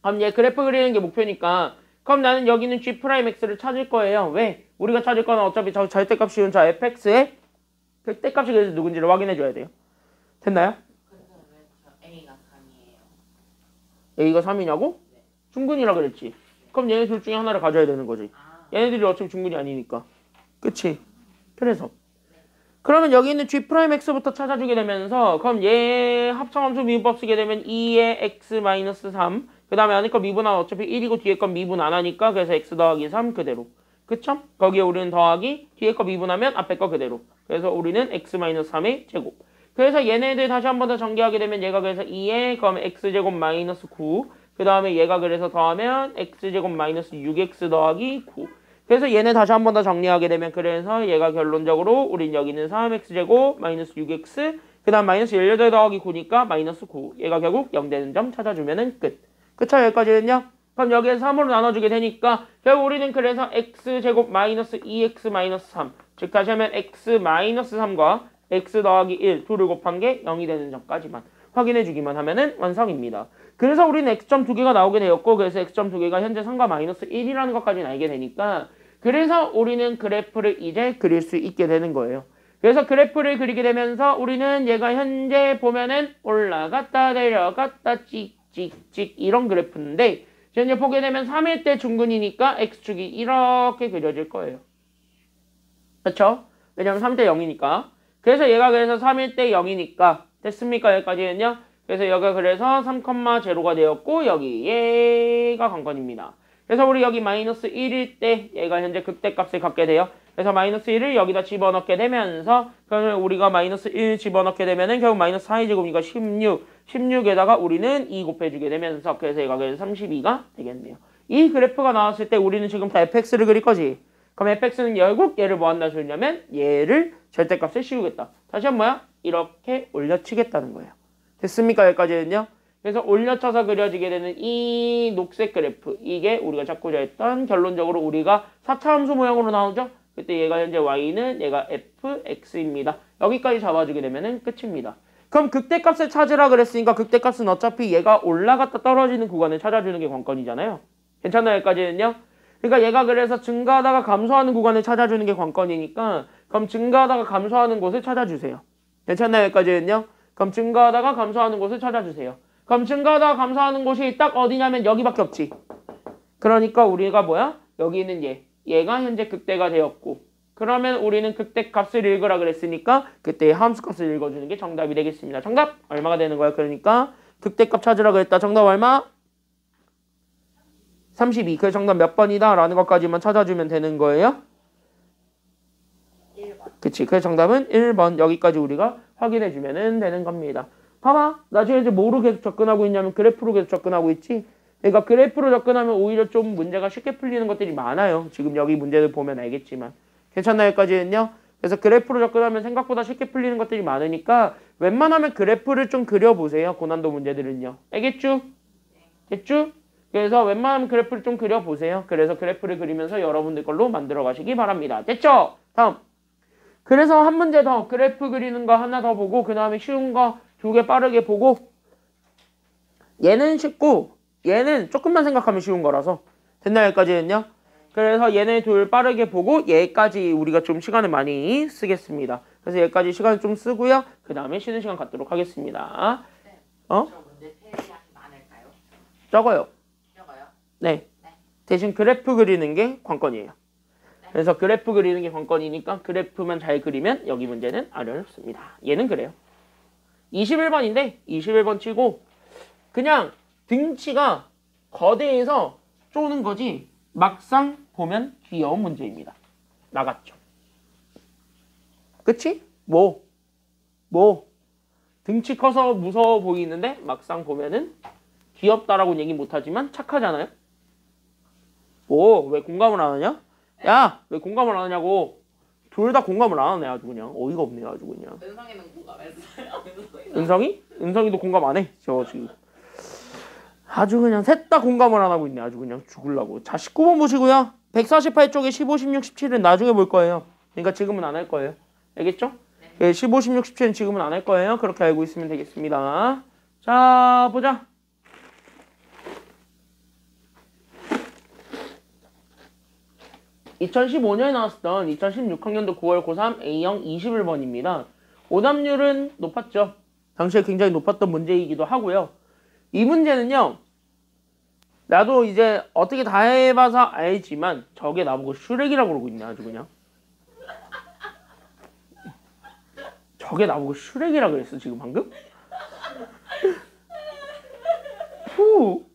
그럼 얘 그래프 그리는 게 목표니까 그럼 나는 여기는 g'x를 찾을 거예요. 왜? 우리가 찾을 거는 어차피 저 절대값 씌운 저 fx의 절대값이 그래서 누군지를 확인해 줘야 돼요. 됐나요? 근데 왜 저 A가 3이에요? a가 3이냐고? 네. 중근이라 그랬지. 그럼 얘네 둘 중에 하나를 가져야 되는 거지. 아, 얘네들이 어차피 중근이 아니니까. 그치? 그래서 그러면 여기 있는 g'x부터 찾아주게 되면서 그럼 얘 합성함수 미분법 쓰게 되면 2의 x-3 그 다음에 안에 거 미분하면 어차피 1이고 뒤에 건 미분 안 하니까 그래서 x 더하기 3 그대로. 그쵸? 거기에 우리는 더하기 뒤에 거 미분하면 앞에 거 그대로. 그래서 우리는 x-3의 제곱. 그래서 얘네들 다시 한 번 더 전개하게 되면 얘가 그래서 2에 그러면 x제곱 마이너스 9 그 다음에 얘가 그래서 더하면 x제곱 마이너스 6x 더하기 9 그래서 얘네 다시 한 번 더 정리하게 되면 그래서 얘가 결론적으로 우린 여기는 3x제곱 마이너스 6x 그 다음 마이너스 18 더하기 9니까 마이너스 9 얘가 결국 0 되는 점 찾아주면은 끝. 그쵸? 여기까지는요? 그럼 여기에서 3으로 나눠주게 되니까 결국 우리는 그래서 x제곱 마이너스 2x 마이너스 3 즉 다시 하면 x 마이너스 3과 x 더하기 1 둘을 곱한 게 0이 되는 점까지만 확인해주기만 하면은 완성입니다. 그래서 우리는 x점 두 개가 나오게 되었고 그래서 x점 두 개가 현재 3과 마이너스 1이라는 것까지는 알게 되니까 그래서 우리는 그래프를 이제 그릴 수 있게 되는 거예요. 그래서 그래프를 그리게 되면서 우리는 얘가 현재 보면은 올라갔다 내려갔다 찍찍찍 이런 그래프인데 현재 보게 되면 3일 때 중근이니까 x축이 이렇게 그려질 거예요. 그렇죠? 왜냐면 3대 0이니까. 그래서 얘가 그래서 3일 때 0이니까 됐습니까? 여기까지는요. 그래서 여기가 그래서 3,0가 되었고 여기 얘가 관건입니다. 그래서 우리 여기 마이너스 1일 때 얘가 현재 극대값을 갖게 돼요. 그래서 마이너스 1을 여기다 집어넣게 되면서 그러면 우리가 마이너스 1 집어넣게 되면은 결국 마이너스 4의 제곱이니까 16에다가 우리는 2 곱해주게 되면서 그래서 얘가 그래서 32가 되겠네요. 이 그래프가 나왔을 때 우리는 지금부터 fx를 그릴 거지. 그럼 fx는 결국 얘를 뭐 한다 소리냐면 얘를 절대값을 씌우겠다. 다시 한 번 뭐야? 이렇게 올려치겠다는 거예요. 됐습니까? 여기까지는요. 그래서 올려쳐서 그려지게 되는 이 녹색 그래프, 이게 우리가 찾고자 했던 결론적으로 우리가 4차 함수 모양으로 나오죠. 그때 얘가 현재 y는 얘가 fx입니다. 여기까지 잡아주게 되면은 끝입니다. 그럼 극대값을 찾으라 그랬으니까 극대값은 어차피 얘가 올라갔다 떨어지는 구간을 찾아주는 게 관건이잖아요. 괜찮나요? 여기까지는요? 그러니까 얘가 그래서 증가하다가 감소하는 구간을 찾아주는 게 관건이니까 그럼 증가하다가 감소하는 곳을 찾아주세요. 괜찮나요? 여기까지는요? 그럼 증가하다가 감소하는 곳을 찾아주세요. 그럼 증가하다가 감소하는 곳이 딱 어디냐면 여기밖에 없지. 그러니까 우리가 뭐야? 여기 있는 얘가 현재 극대가 되었고 그러면 우리는 극대값을 읽으라 그랬으니까 그때의 함수값을 읽어주는 게 정답이 되겠습니다. 정답 얼마가 되는 거야? 그러니까 극대값 찾으라 그랬다. 정답 얼마? 32. 그 정답 몇 번이다? 라는 것까지만 찾아주면 되는 거예요. 1번. 그치. 그 정답은 1번. 여기까지 우리가 확인해주면 되는 겁니다. 봐봐. 나 지금 이제 뭐로 계속 접근하고 있냐면 그래프로 계속 접근하고 있지. 그러니까 그래프로 접근하면 오히려 좀 문제가 쉽게 풀리는 것들이 많아요. 지금 여기 문제를 보면 알겠지만. 괜찮나요? 여기까지는요? 그래서 그래프로 접근하면 생각보다 쉽게 풀리는 것들이 많으니까 웬만하면 그래프를 좀 그려보세요. 고난도 문제들은요. 알겠죠? 됐죠? 그래서 웬만하면 그래프를 좀 그려보세요. 그래서 그래프를 그리면서 여러분들 걸로 만들어 가시기 바랍니다. 됐죠? 다음. 그래서 한 문제 더 그래프 그리는 거 하나 더 보고 그 다음에 쉬운 거 2개 빠르게 보고 얘는 쉽고 얘는 조금만 생각하면 쉬운 거라서 됐나요? 여기까지는요? 그래서 얘네 둘 빠르게 보고 얘까지 우리가 좀 시간을 많이 쓰겠습니다. 그래서 얘까지 시간을 좀 쓰고요. 그 다음에 쉬는 시간 갖도록 하겠습니다. 네. 어? 저 문제 태양이 많을까요? 적어요. 적어요? 네. 네. 대신 그래프 그리는 게 관건이에요. 네. 그래서 그래프 그리는 게 관건이니까 그래프만 잘 그리면 여기 문제는 어렵습니다. 얘는 그래요. 21번인데 21번 치고 그냥 등치가 거대해서 쪼는 거지 막상 보면 귀여운 문제입니다. 나갔죠. 그치? 뭐? 등치 커서 무서워 보이는데 막상 보면은 귀엽다라고는 얘기 못하지만 착하잖아요? 왜 공감을 안 하냐? 야! 왜 공감을 안 하냐고. 둘 다 공감을 안 하네 아주 그냥. 어이가 없네 아주 그냥. 은성이는 공감했어요. 은성이? 은성이도 공감 안 해. 저 지금. 아주 그냥 셋 다 공감을 안 하고 있네. 아주 그냥 죽으려고. 자 19번 보시고요. 148쪽에 15, 16, 17은 나중에 볼 거예요. 그러니까 지금은 안 할 거예요. 알겠죠? 네. 15, 16, 17은 지금은 안 할 거예요. 그렇게 알고 있으면 되겠습니다. 자 보자. (2015년에) 나왔었던 2016학년도 9월 고3 A형 21번입니다. 오답률은 높았죠. 당시에 굉장히 높았던 문제이기도 하고요. 이 문제는요. 나도 이제 어떻게 다 해봐서 알지만 저게 나보고 슈렉이라고 그러고 있네 아주 그냥. 저게 나보고 슈렉이라고 그랬어 지금 방금? 후.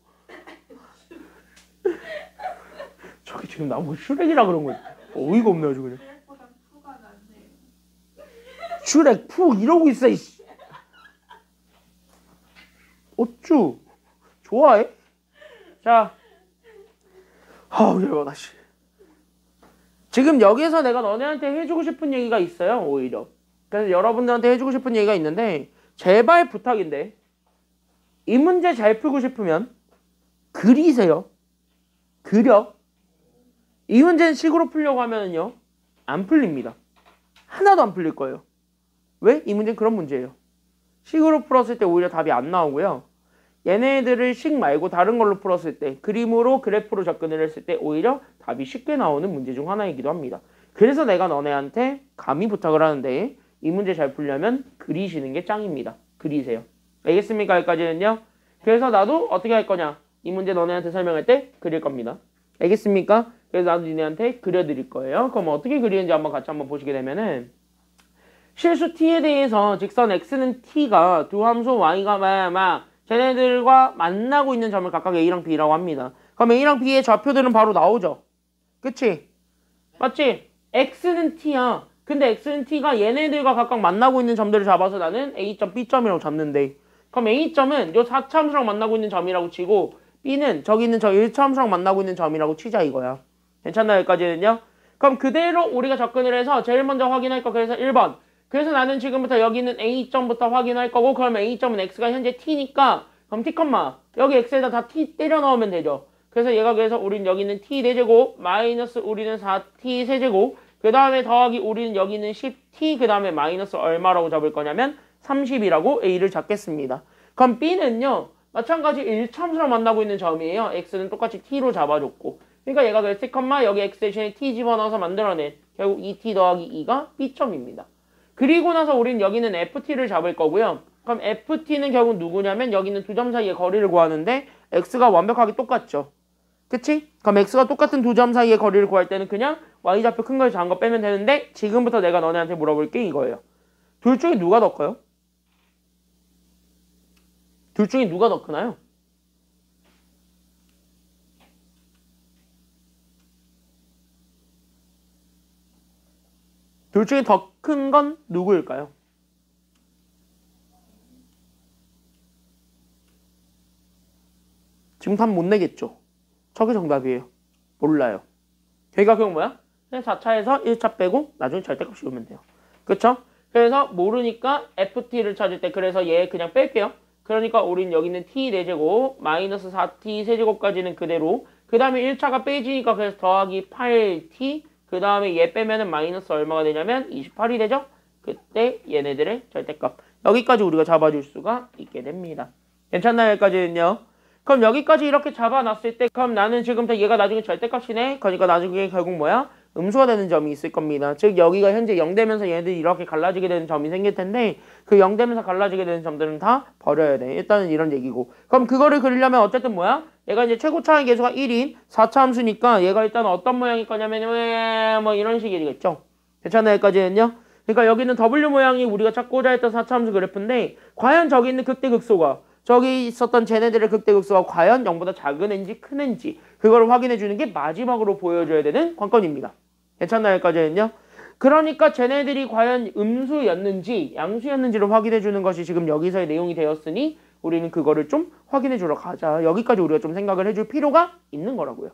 저게 지금 나보고 슈렉이라고 그런 거야. 어이가 없네 아주 그냥. 슈렉 푸 이러고 있어 이씨. 어쭈 좋아해? 자, 열받아 씨. 지금 여기서 내가 너네한테 해주고 싶은 얘기가 있어요. 오히려 그래서 여러분들한테 해주고 싶은 얘기가 있는데 제발 부탁인데 이 문제 잘 풀고 싶으면 그리세요. 그려. 이 문제는 식으로 풀려고 하면은요 안 풀립니다. 하나도 안 풀릴 거예요. 왜? 이 문제는 그런 문제예요. 식으로 풀었을 때 오히려 답이 안 나오고요. 얘네들을 식 말고 다른 걸로 풀었을 때 그림으로 그래프로 접근을 했을 때 오히려 답이 쉽게 나오는 문제 중 하나이기도 합니다. 그래서 내가 너네한테 감히 부탁을 하는데 이 문제 잘 풀려면 그리시는 게 짱입니다. 그리세요. 알겠습니까? 여기까지는요. 그래서 나도 어떻게 할 거냐. 이 문제 너네한테 설명할 때 그릴 겁니다. 알겠습니까? 그래서 나도 니네한테 그려드릴 거예요. 그럼 어떻게 그리는지 한번 같이 한번 보시게 되면은 실수 t에 대해서 직선 x는 t가 두 함수 y가 쟤네들과 만나고 있는 점을 각각 a랑 b라고 합니다. 그럼 a랑 b의 좌표들은 바로 나오죠. 그치? 맞지? x는 t야. 근데 x는 t가 얘네들과 각각 만나고 있는 점들을 잡아서 나는 a점, b점이라고 잡는데 그럼 a점은 요 4차 함수랑 만나고 있는 점이라고 치고 b는 저기 있는 저 1차 함수랑 만나고 있는 점이라고 치자 이거야. 괜찮나요? 여기까지는요? 그럼 그대로 우리가 접근을 해서 제일 먼저 확인할 거 그래서 1번. 그래서 나는 지금부터 여기 있는 A점부터 확인할 거고 그러면 A점은 X가 현재 T니까 그럼 t, 여기 x에다 다 t 때려 넣으면 되죠. 그래서 얘가 그래서 우린 여기 있는 t 4제곱 마이너스 우리는 4t 세제곱 그 다음에 더하기 우리는 여기 있는 10t 그 다음에 마이너스 얼마라고 잡을 거냐면 30이라고 a를 잡겠습니다. 그럼 b는요. 마찬가지 1차함수랑 만나고 있는 점이에요. x는 똑같이 t로 잡아줬고 그러니까 얘가 그래서 t, 여기 x 대신에 t 집어넣어서 만들어낸 결국 2t 더하기 2가 b점입니다. 그리고 나서 우린 여기는 ft를 잡을 거고요. 그럼 ft는 결국 누구냐면 여기 있는 두 점 사이의 거리를 구하는데 x가 완벽하게 똑같죠. 그치? 그럼 x가 똑같은 두 점 사이의 거리를 구할 때는 그냥 y좌표 큰 걸 작은 거 빼면 되는데 지금부터 내가 너네한테 물어볼 게 이거예요. 둘 중에 누가 더 커요? 둘 중에 누가 더 크나요? 둘 중에 더 큰 건 누구일까요? 지금 답 못 내겠죠? 저게 정답이에요. 몰라요. 그러니까 그건 뭐야? 그냥 4차에서 1차 빼고 나중에 절대값 씌우면 돼요. 그쵸? 그래서 모르니까 ft를 찾을 때 그래서 얘 그냥 뺄게요. 그러니까 우린 여기 있는 t 4제곱 마이너스 4t 세제곱까지는 그대로 그 다음에 1차가 빼지니까 그래서 더하기 8t 그 다음에 얘 빼면은 마이너스 얼마가 되냐면 28이 되죠? 그때 얘네들의 절대값 여기까지 우리가 잡아줄 수가 있게 됩니다. 괜찮나요? 여기까지는요? 그럼 여기까지 이렇게 잡아놨을 때 그럼 나는 지금부터 얘가 나중에 절대값이네. 그러니까 나중에 결국 뭐야? 음수가 되는 점이 있을 겁니다. 즉 여기가 현재 0 되면서 얘네들이 이렇게 갈라지게 되는 점이 생길 텐데 그 0 되면서 갈라지게 되는 점들은 다 버려야 돼. 일단은 이런 얘기고. 그럼 그거를 그리려면 어쨌든 뭐야? 얘가 이제 최고차의 계수가 1인 4차 함수니까 얘가 일단 어떤 모양일 거냐면 뭐 이런 식이겠죠. 괜찮아요? 여기까지는요? 그러니까 여기는 W 모양이 우리가 찾고자 했던 4차 함수 그래프인데 과연 저기 있는 극대극소가 저기 있었던 쟤네들의 극대극소가 과연 0보다 작은 앤지 큰 앤지 그걸 확인해 주는 게 마지막으로 보여줘야 되는 관건입니다. 괜찮나요? 여기까지는요? 그러니까 쟤네들이 과연 음수였는지 양수였는지를 확인해 주는 것이 지금 여기서의 내용이 되었으니 우리는 그거를 좀 확인해 주러 가자. 여기까지 우리가 좀 생각을 해줄 필요가 있는 거라고요.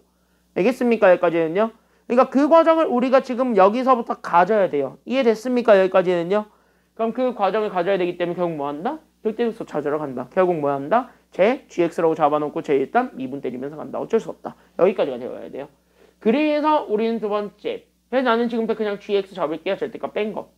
알겠습니까? 여기까지는요? 그러니까 그 과정을 우리가 지금 여기서부터 가져야 돼요. 이해됐습니까? 여기까지는요? 그럼 그 과정을 가져야 되기 때문에 결국 뭐 한다? 극대극소 찾으러 간다. 결국 뭐 한다? 제 gx라고 잡아놓고 제 일단 미분 때리면서 간다. 어쩔 수 없다. 여기까지가 되어야 돼요. 그래서 우리는 두 번째. 그래서 나는 지금부터 그냥 gx 잡을게요. 절대값 뺀 거.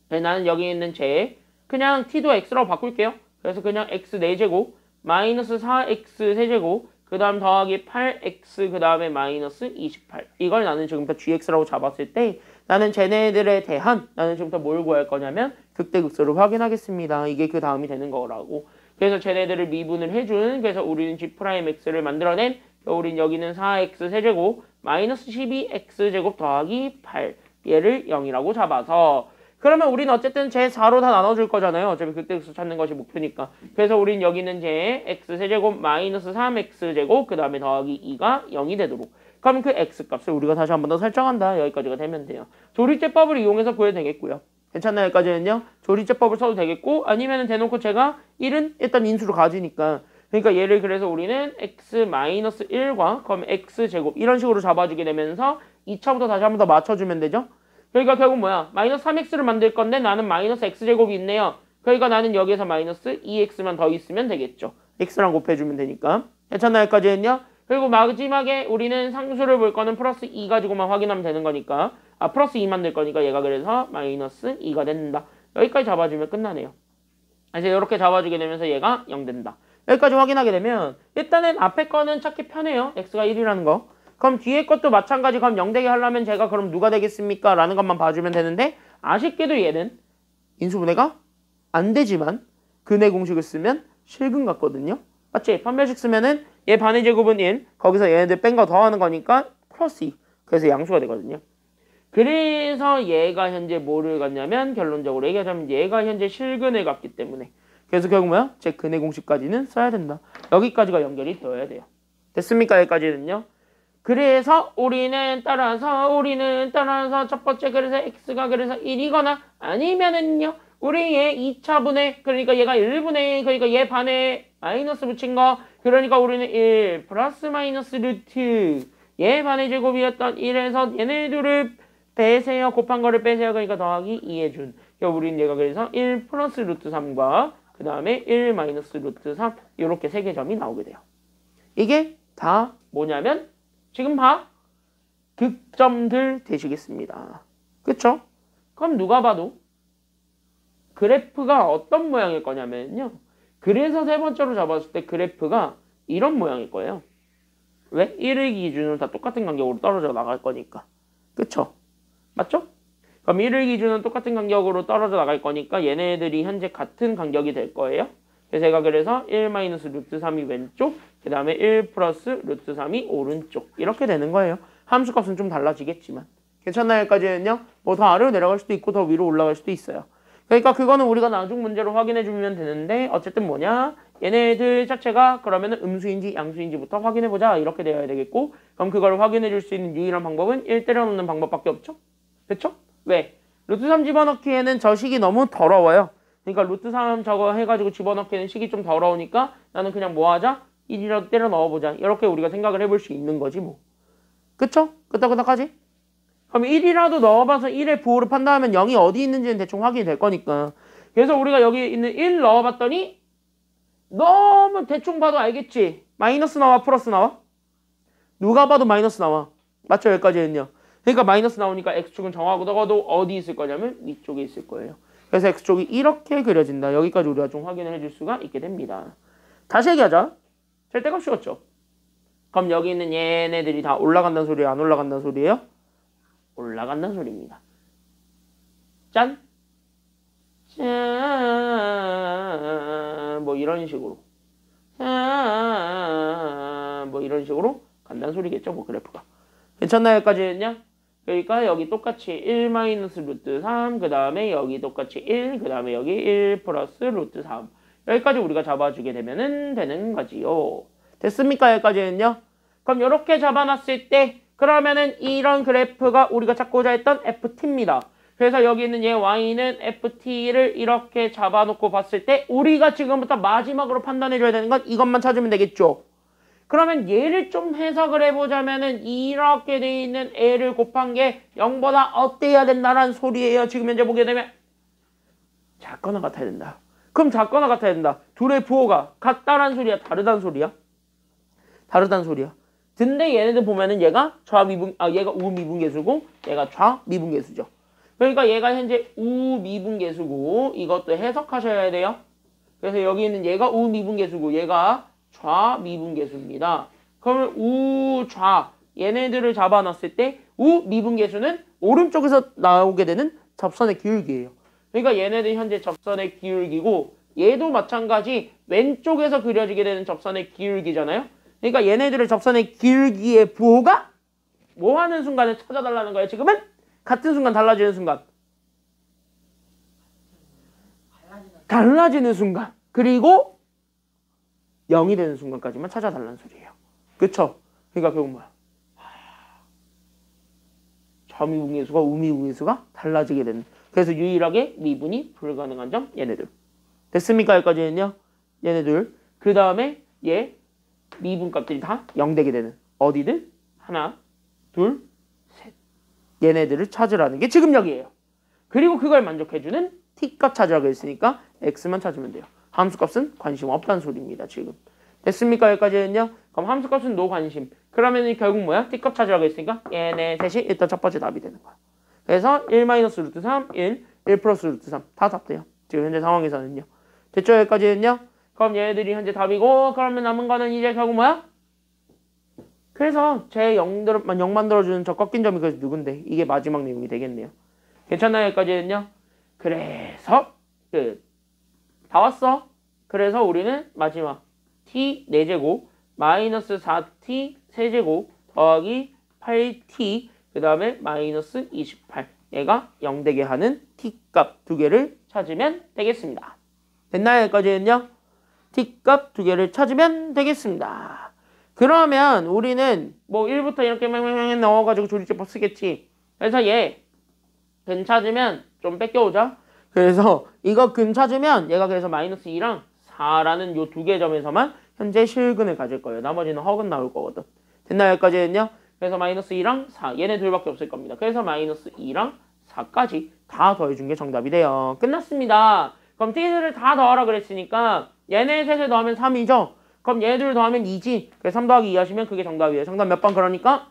그래서 나는 여기 있는 제 그냥 t도 x라고 바꿀게요. 그래서 그냥 x 4제곱 마이너스 4x 세제곱 그 다음 더하기 8x 그 다음에 마이너스 28 이걸 나는 지금부터 gx라고 잡았을 때 나는 쟤네들에 대한 나는 지금부터 뭘 구할 거냐면 극대극소를 확인하겠습니다. 이게 그 다음이 되는 거라고. 그래서 쟤네들을 미분을 해준 그래서 우리는 g'x를 만들어낸 우린 여기는 4x 세제곱 마이너스 12x제곱 더하기 8 얘를 0이라고 잡아서 그러면 우리는 어쨌든 제 4로 다 나눠줄 거잖아요. 어차피 극대극소 찾는 것이 목표니까. 그래서 우린 여기는 제 x세제곱 마이너스 3x제곱 그 다음에 더하기 2가 0이 되도록. 그럼 그 x값을 우리가 다시 한 번 더 설정한다. 여기까지가 되면 돼요. 조리제법을 이용해서 구해도 되겠고요. 괜찮나요? 여기까지는요. 조리제법을 써도 되겠고 아니면은 대놓고 제가 1은 일단 인수로 가지니까 그러니까 얘를 그래서 우리는 x-1과 그럼 x제곱 이런 식으로 잡아주게 되면서 2차부터 다시 한 번 더 맞춰주면 되죠. 그러니까 결국 뭐야? 마이너스 3x를 만들 건데 나는 마이너스 x제곱이 있네요. 그러니까 나는 여기에서 마이너스 2x만 더 있으면 되겠죠. x랑 곱해주면 되니까. 괜찮나요? 여기까지는요. 그리고 마지막에 우리는 상수를 볼 거는 플러스 2 가지고만 확인하면 되는 거니까 플러스 2 만들 거니까 얘가 그래서 마이너스 2가 된다. 여기까지 잡아주면 끝나네요. 그래서 이렇게 잡아주게 되면서 얘가 0 된다. 여기까지 확인하게 되면 일단은 앞에 거는 찾기 편해요. x가 1이라는 거. 그럼 뒤에 것도 마찬가지. 그럼 0 되게 하려면 제가 그럼 누가 되겠습니까? 라는 것만 봐주면 되는데 아쉽게도 얘는 인수분해가 안 되지만 근해 공식을 쓰면 실근 같거든요. 맞지? 판별식 쓰면은 얘 반의 제곱은 1 거기서 얘네들 뺀 거 더하는 거니까 플러스 2 그래서 양수가 되거든요. 그래서 얘가 현재 뭐를 갖냐면 결론적으로 얘기하자면 얘가 현재 실근을 갖기 때문에 그래서 결국 뭐야? 제 근해 공식까지는 써야 된다. 여기까지가 연결이 되어야 돼요. 됐습니까? 여기까지는요. 그래서 우리는 따라서 첫 번째 그래서 x가 그래서 1이거나 아니면은요 우리의 2차분의 그러니까 얘가 1분의 그러니까 얘 반에 마이너스 붙인 거 그러니까 우리는 1 플러스 마이너스 루트 얘 반의 제곱이었던 1에서 얘네 둘을 빼세요. 곱한 거를 빼세요. 그러니까 더하기 2 해준 그러니까 우리는 얘가 그래서 1 플러스 루트 3과 그 다음에 1 마이너스 루트 3 이렇게 세 개 점이 나오게 돼요. 이게 다 뭐냐면 지금 봐. 극점들 되시겠습니다. 그쵸? 그럼 누가 봐도 그래프가 어떤 모양일 거냐면요. 그래서 세 번째로 잡았을 때 그래프가 이런 모양일 거예요. 왜? 1을 기준으로 다 똑같은 간격으로 떨어져 나갈 거니까. 그쵸? 맞죠? 그럼 1을 기준으로 똑같은 간격으로 떨어져 나갈 거니까 얘네들이 현재 같은 간격이 될 거예요. 그래서 제가 그래서 1 마이너스 루트 3이 왼쪽, 그 다음에 1 플러스 루트 3이 오른쪽 이렇게 되는 거예요. 함수 값은 좀 달라지겠지만. 괜찮나요? 여기까지는요. 뭐 더 아래로 내려갈 수도 있고 더 위로 올라갈 수도 있어요. 그러니까 그거는 우리가 나중 문제로 확인해 주면 되는데 어쨌든 뭐냐? 얘네들 자체가 그러면은 음수인지 양수인지부터 확인해 보자 이렇게 되어야 되겠고 그럼 그걸 확인해 줄 수 있는 유일한 방법은 1 때려 넣는 방법밖에 없죠? 그쵸? 왜? 루트 3 집어넣기에는 저 식이 너무 더러워요. 그러니까 루트 3 저거 해가지고 집어넣기에는 식이 좀 더러우니까 나는 그냥 뭐 하자? 1이라도 때려 넣어보자. 이렇게 우리가 생각을 해볼 수 있는 거지 뭐. 그쵸? 끄덕끄덕하지? 그럼 1이라도 넣어봐서 1의 부호를 판단하면 0이 어디 있는지는 대충 확인이 될 거니까. 그래서 우리가 여기 있는 1 넣어봤더니 너무 대충 봐도 알겠지? 마이너스 나와 플러스 나와? 누가 봐도 마이너스 나와. 맞죠? 여기까지는요. 그러니까 마이너스 나오니까 X축은 정하고도 어디 있을 거냐면 위쪽에 있을 거예요. 그래서 X축이 이렇게 그려진다. 여기까지 우리가 좀 확인을 해줄 수가 있게 됩니다. 다시 얘기하자. 절대값이 없죠. 그럼 여기 있는 얘네들이 다 올라간다는 소리예요? 안 올라간다는 소리예요? 올라간다는 소리입니다. 짠! 짠! 뭐 이런 식으로. 짠! 뭐 이런 식으로 간다는 소리겠죠, 뭐 그래프가. 괜찮나요? 여기까지는요? 그러니까 여기 똑같이 1 마이너스 루트 3, 그 다음에 여기 똑같이 1, 그 다음에 여기 1 플러스 루트 3. 여기까지 우리가 잡아주게 되면은 되는 거지요. 됐습니까? 여기까지는요? 그럼 이렇게 잡아놨을 때 그러면은 이런 그래프가 우리가 찾고자 했던 FT입니다. 그래서 여기 있는 얘 Y는 FT를 이렇게 잡아놓고 봤을 때 우리가 지금부터 마지막으로 판단해줘야 되는 건 이것만 찾으면 되겠죠. 그러면 얘를 좀 해석을 해보자면은 이렇게 돼 있는 애를 곱한 게 0보다 어때야 된다라는 소리예요. 지금 현재 보게 되면 작거나 같아야 된다. 그럼 작거나 같아야 된다. 둘의 부호가 같다란 소리야? 다르단 소리야? 다르단 소리야. 근데 얘네들 보면은 얘가 얘가 우미분계수고 얘가 좌미분계수죠. 그러니까 얘가 현재 우미분계수고 이것도 해석하셔야 돼요. 그래서 여기 있는 얘가 우미분계수고 얘가 좌미분계수입니다. 그러면 우좌 얘네들을 잡아놨을 때 우미분계수는 오른쪽에서 나오게 되는 접선의 기울기예요. 그러니까 얘네들 현재 접선의 기울기고 얘도 마찬가지 왼쪽에서 그려지게 되는 접선의 기울기잖아요. 그러니까 얘네들의 접선의 기울기의 부호가 뭐 하는 순간에 찾아달라는 거예요. 지금은 같은 순간 달라지는 순간. 달라지는 순간. 그리고 0이 되는 순간까지만 찾아달라는 소리예요. 그쵸? 그러니까 결국 뭐야? 좌미분계수가 우미분계수가 달라지게 되는. 그래서 유일하게 미분이 불가능한 점 얘네들. 됐습니까? 여기까지는요. 얘네들. 그 다음에 얘 미분 값들이 다 0 되게 되는. 어디들? 하나, 둘, 셋. 얘네들을 찾으라는 게 지금 여기예요. 그리고 그걸 만족해주는 t값 찾으라고 했으니까 x만 찾으면 돼요. 함수값은 관심 없다는 소리입니다. 지금. 됐습니까? 여기까지는요. 그럼 함수값은 노 관심. 그러면 결국 뭐야? t값 찾으라고 했으니까 얘네 셋이 일단 첫 번째 답이 되는 거야. 그래서 1 마이너스 루트 3, 1 플러스 루트 3. 다 답돼요. 지금 현재 상황에서는요. 됐죠? 여기까지는요. 그럼 얘네들이 현재 답이고 그러면 남은 거는 이제 결국 뭐야? 그래서 제 0 만들어주는 저 꺾인 점이 그래서 누군데? 이게 마지막 내용이 되겠네요. 괜찮나요? 여기까지는요. 그래서 다 왔어. 그래서 우리는 마지막 t 4제곱 마이너스 4t 세제곱 더하기 8t 그 다음에 마이너스 28 얘가 0 되게 하는 t값 두 개를 찾으면 되겠습니다. 됐나요? 여기까지는요. t값 두 개를 찾으면 되겠습니다. 그러면 우리는 뭐 1부터 이렇게 맹맹맹 넣어가지고 조리제법 쓰겠지. 그래서 얘 근 찾으면 좀 뺏겨오자. 그래서 이거 근 찾으면 얘가 그래서 마이너스 2랑 4라는 요 두 개 점에서만 현재 실근을 가질 거예요. 나머지는 허근 나올 거거든. 됐나요? 여기까지는요. 그래서 마이너스 2랑 4 얘네 둘밖에 없을 겁니다. 그래서 마이너스 2랑 4까지 다 더해준 게 정답이 돼요. 끝났습니다. 그럼 t를 다 더하라 그랬으니까 얘네 셋을 더하면 3이죠. 그럼 얘들 더하면 2지. 그래서 3 더하기 2 하시면 그게 정답이에요. 정답 몇 번 그러니까?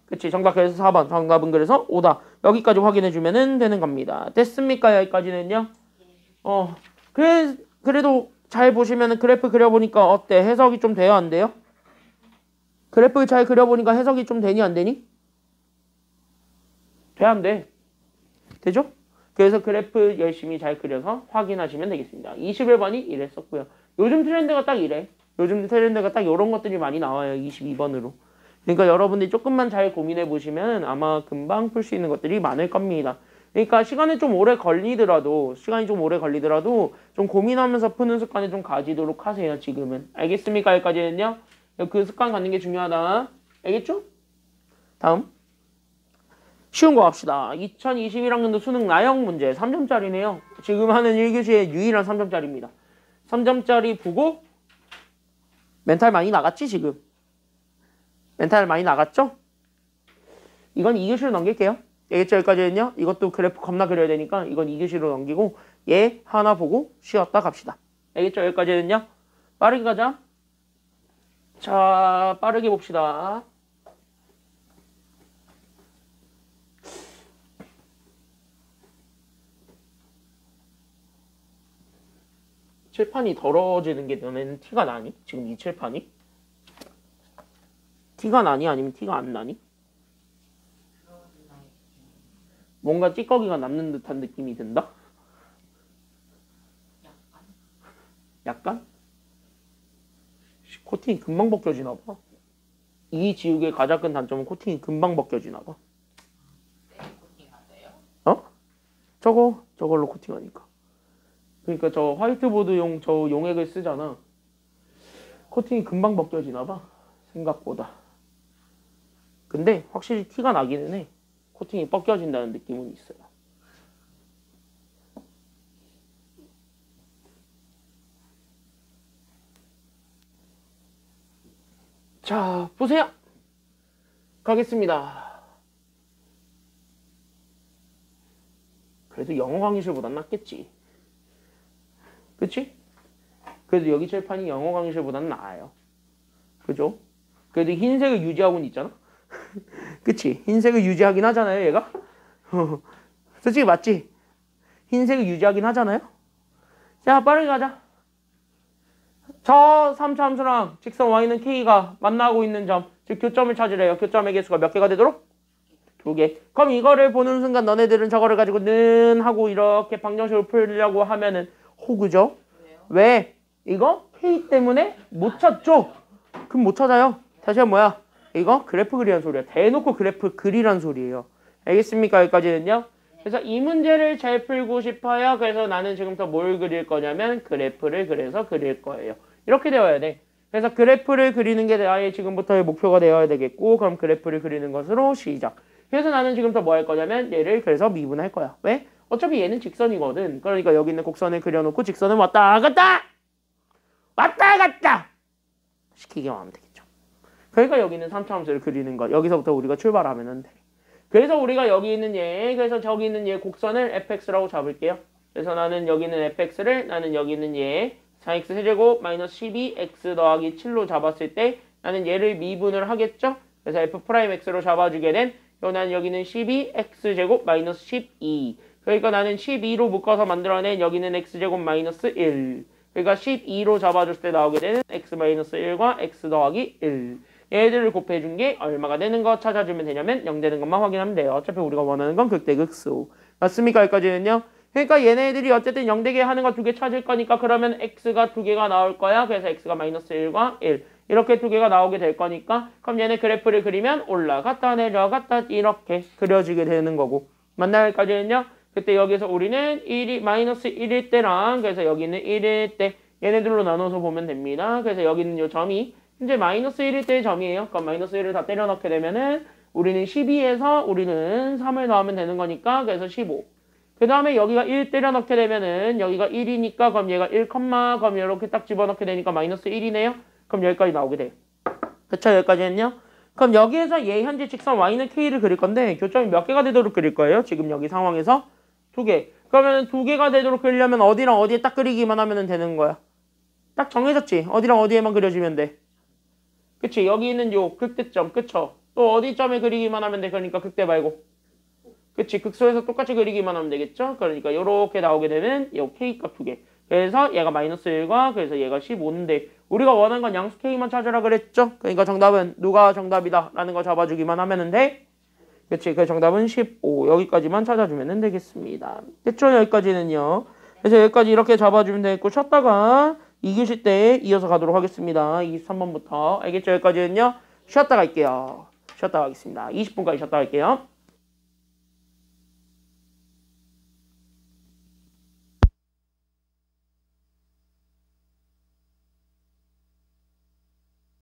그치, 정답 그래서 4번. 정답은 그래서 5다. 여기까지 확인해 주면은 되는 겁니다. 됐습니까? 여기까지는요? 그래도 잘 보시면은 그래프 그려보니까 어때? 해석이 좀 돼요? 안 돼요? 그래프 잘 그려보니까 해석이 좀 되니 안 되니? 돼? 안 돼? 되죠? 그래서 그래프 열심히 잘 그려서 확인하시면 되겠습니다. 21번이 이랬었고요. 요즘 트렌드가 딱 이래. 요즘 트렌드가 딱 이런 것들이 많이 나와요. 22번으로. 그러니까 여러분들이 조금만 잘 고민해 보시면 아마 금방 풀 수 있는 것들이 많을 겁니다. 그러니까 시간이 좀 오래 걸리더라도 좀 고민하면서 푸는 습관을 좀 가지도록 하세요. 지금은. 알겠습니까? 여기까지는요. 그 습관 갖는 게 중요하다. 알겠죠? 다음. 쉬운 거 합시다. 2021학년도 수능 나형 문제 3점짜리네요. 지금 하는 1교시의 유일한 3점짜리입니다. 3점짜리 보고 멘탈 많이 나갔지 지금? 멘탈 많이 나갔죠? 이건 2교시로 넘길게요. 알겠죠? 여기까지는요. 이것도 그래프 겁나 그려야 되니까 이건 2교시로 넘기고 얘 하나 보고 쉬었다 갑시다. 알겠죠? 여기까지는요. 빠르게 가자. 자, 빠르게 봅시다. 칠판이 더러워지는 게 너네는 티가 나니? 지금 이 칠판이? 티가 나니? 아니면 티가 안 나니? 뭔가 찌꺼기가 남는 듯한 느낌이 든다? 약간? 코팅이 금방 벗겨지나 봐. 이 지우개의 가장 큰 단점은 코팅이 금방 벗겨지나 봐. 어? 저걸로 코팅하니까. 그러니까 저 화이트보드용 저 용액을 쓰잖아. 코팅이 금방 벗겨지나 봐. 생각보다. 근데 확실히 티가 나기는 해. 코팅이 벗겨진다는 느낌은 있어요. 자, 보세요. 가겠습니다. 그래도 영어 강의실보단 낫겠지. 그치? 그래도 여기 칠판이 영어 강의실보단 나아요. 그죠? 그래도 흰색을 유지하고는 있잖아? 그치? 흰색을 유지하긴 하잖아요, 얘가? 솔직히 맞지? 흰색을 유지하긴 하잖아요? 자, 빠르게 가자. 저 3차 함수랑 직선 y는 k가 만나고 있는 점, 즉 교점을 찾으래요. 교점의 개수가 몇 개가 되도록? 2개. 그럼 이거를 보는 순간 너네들은 저거를 가지고 는 하고 이렇게 방정식으로 풀려고 하면은 호구죠? 왜? 이거 k 때문에 못 찾죠? 그럼 못 찾아요. 다시 한번 뭐야? 이거 그래프 그리란 소리야. 대놓고 그래프 그리란 소리예요. 알겠습니까? 여기까지는요. 그래서 이 문제를 잘 풀고 싶어요. 그래서 나는 지금부터 뭘 그릴 거냐면 그래프를 그려서 그릴 거예요. 이렇게 되어야 돼. 그래서 그래프를 그리는 게 나의 지금부터의 목표가 되어야 되겠고, 그럼 그래프를 그리는 것으로 시작. 그래서 나는 지금부터 뭐 할 거냐면 얘를 그래서 미분할 거야. 왜? 어차피 얘는 직선이거든. 그러니까 여기 있는 곡선을 그려놓고 직선을 왔다 갔다 시키기만 하면 되겠죠. 그러니까 여기는 3차 함수를 그리는 거. 여기서부터 우리가 출발하면 돼. 그래서 우리가 여기 있는 얘, 그래서 저기 있는 얘 곡선을 fx라고 잡을게요. 그래서 나는 여기 있는 fx를 나는 여기 있는 얘 4x 세제곱 마이너스 12x 더하기 7로 잡았을 때 나는 얘를 미분을 하겠죠. 그래서 f'x로 잡아주게 된 나는 여기는 12x 제곱 마이너스 12. 그러니까 나는 12로 묶어서 만들어낸 여기는 x제곱 마이너스 1. 그러니까 12로 잡아줬을 때 나오게 되는 x 마이너스 1과 x 더하기 1. 얘들을 곱해준 게 얼마가 되는 거 찾아주면 되냐면 0 되는 것만 확인하면 돼요. 어차피 우리가 원하는 건 극대극소. 맞습니까? 여기까지는요. 그러니까 얘네들이 어쨌든 0 되게 하는 거 2개 찾을 거니까 그러면 x가 2개가 나올 거야. 그래서 x가 마이너스 1과 1. 이렇게 2개가 나오게 될 거니까 그럼 얘네 그래프를 그리면 올라갔다 내려갔다 이렇게 그려지게 되는 거고. 맞나요? 여기까지는요. 그때 여기서 우리는 1이 마이너스 1일 때랑 그래서 여기는 1일 때 얘네들로 나눠서 보면 됩니다. 그래서 여기는 요 점이 현재 마이너스 1일 때의 점이에요. 그럼 마이너스 1을 다 때려 넣게 되면은 우리는 12에서 우리는 3을 넣으면 되는 거니까 그래서 15. 그 다음에 여기가 1 때려 넣게 되면은 여기가 1이니까 그럼 얘가 1, 그럼 이렇게 딱 집어넣게 되니까 마이너스 1이네요. 그럼 여기까지 나오게 돼요. 그쵸? 여기까지는요. 그럼 여기에서 얘 현재 직선 y는 k를 그릴 건데 교점이 몇 개가 되도록 그릴 거예요? 지금 여기 상황에서 2개. 그러면 두 개가 되도록 그리려면 어디랑 어디에 딱 그리기만 하면 되는 거야. 딱 정해졌지? 어디랑 어디에만 그려지면 돼. 그치? 여기 있는 요 극대점, 그쵸? 또 어디 점에 그리기만 하면 돼. 그러니까 극대 말고. 그치? 극소에서 똑같이 그리기만 하면 되겠죠? 그러니까 요렇게 나오게 되는 요 K값 두 개. 그래서 얘가 마이너스 1과 그래서 얘가 15인데 우리가 원하는 건 양수 K만 찾으라 그랬죠? 그러니까 정답은 누가 정답이다 라는 거 잡아주기만 하면 돼. 그치? 그 정답은 15. 여기까지만 찾아주면 되겠습니다. 됐죠? 여기까지는요. 그래서 여기까지 이렇게 잡아주면 되겠고 쉬었다가 2교시 때 이어서 가도록 하겠습니다. 23번부터. 알겠죠? 여기까지는요. 쉬었다 갈게요. 쉬었다 가겠습니다. 20분까지 쉬었다 갈게요.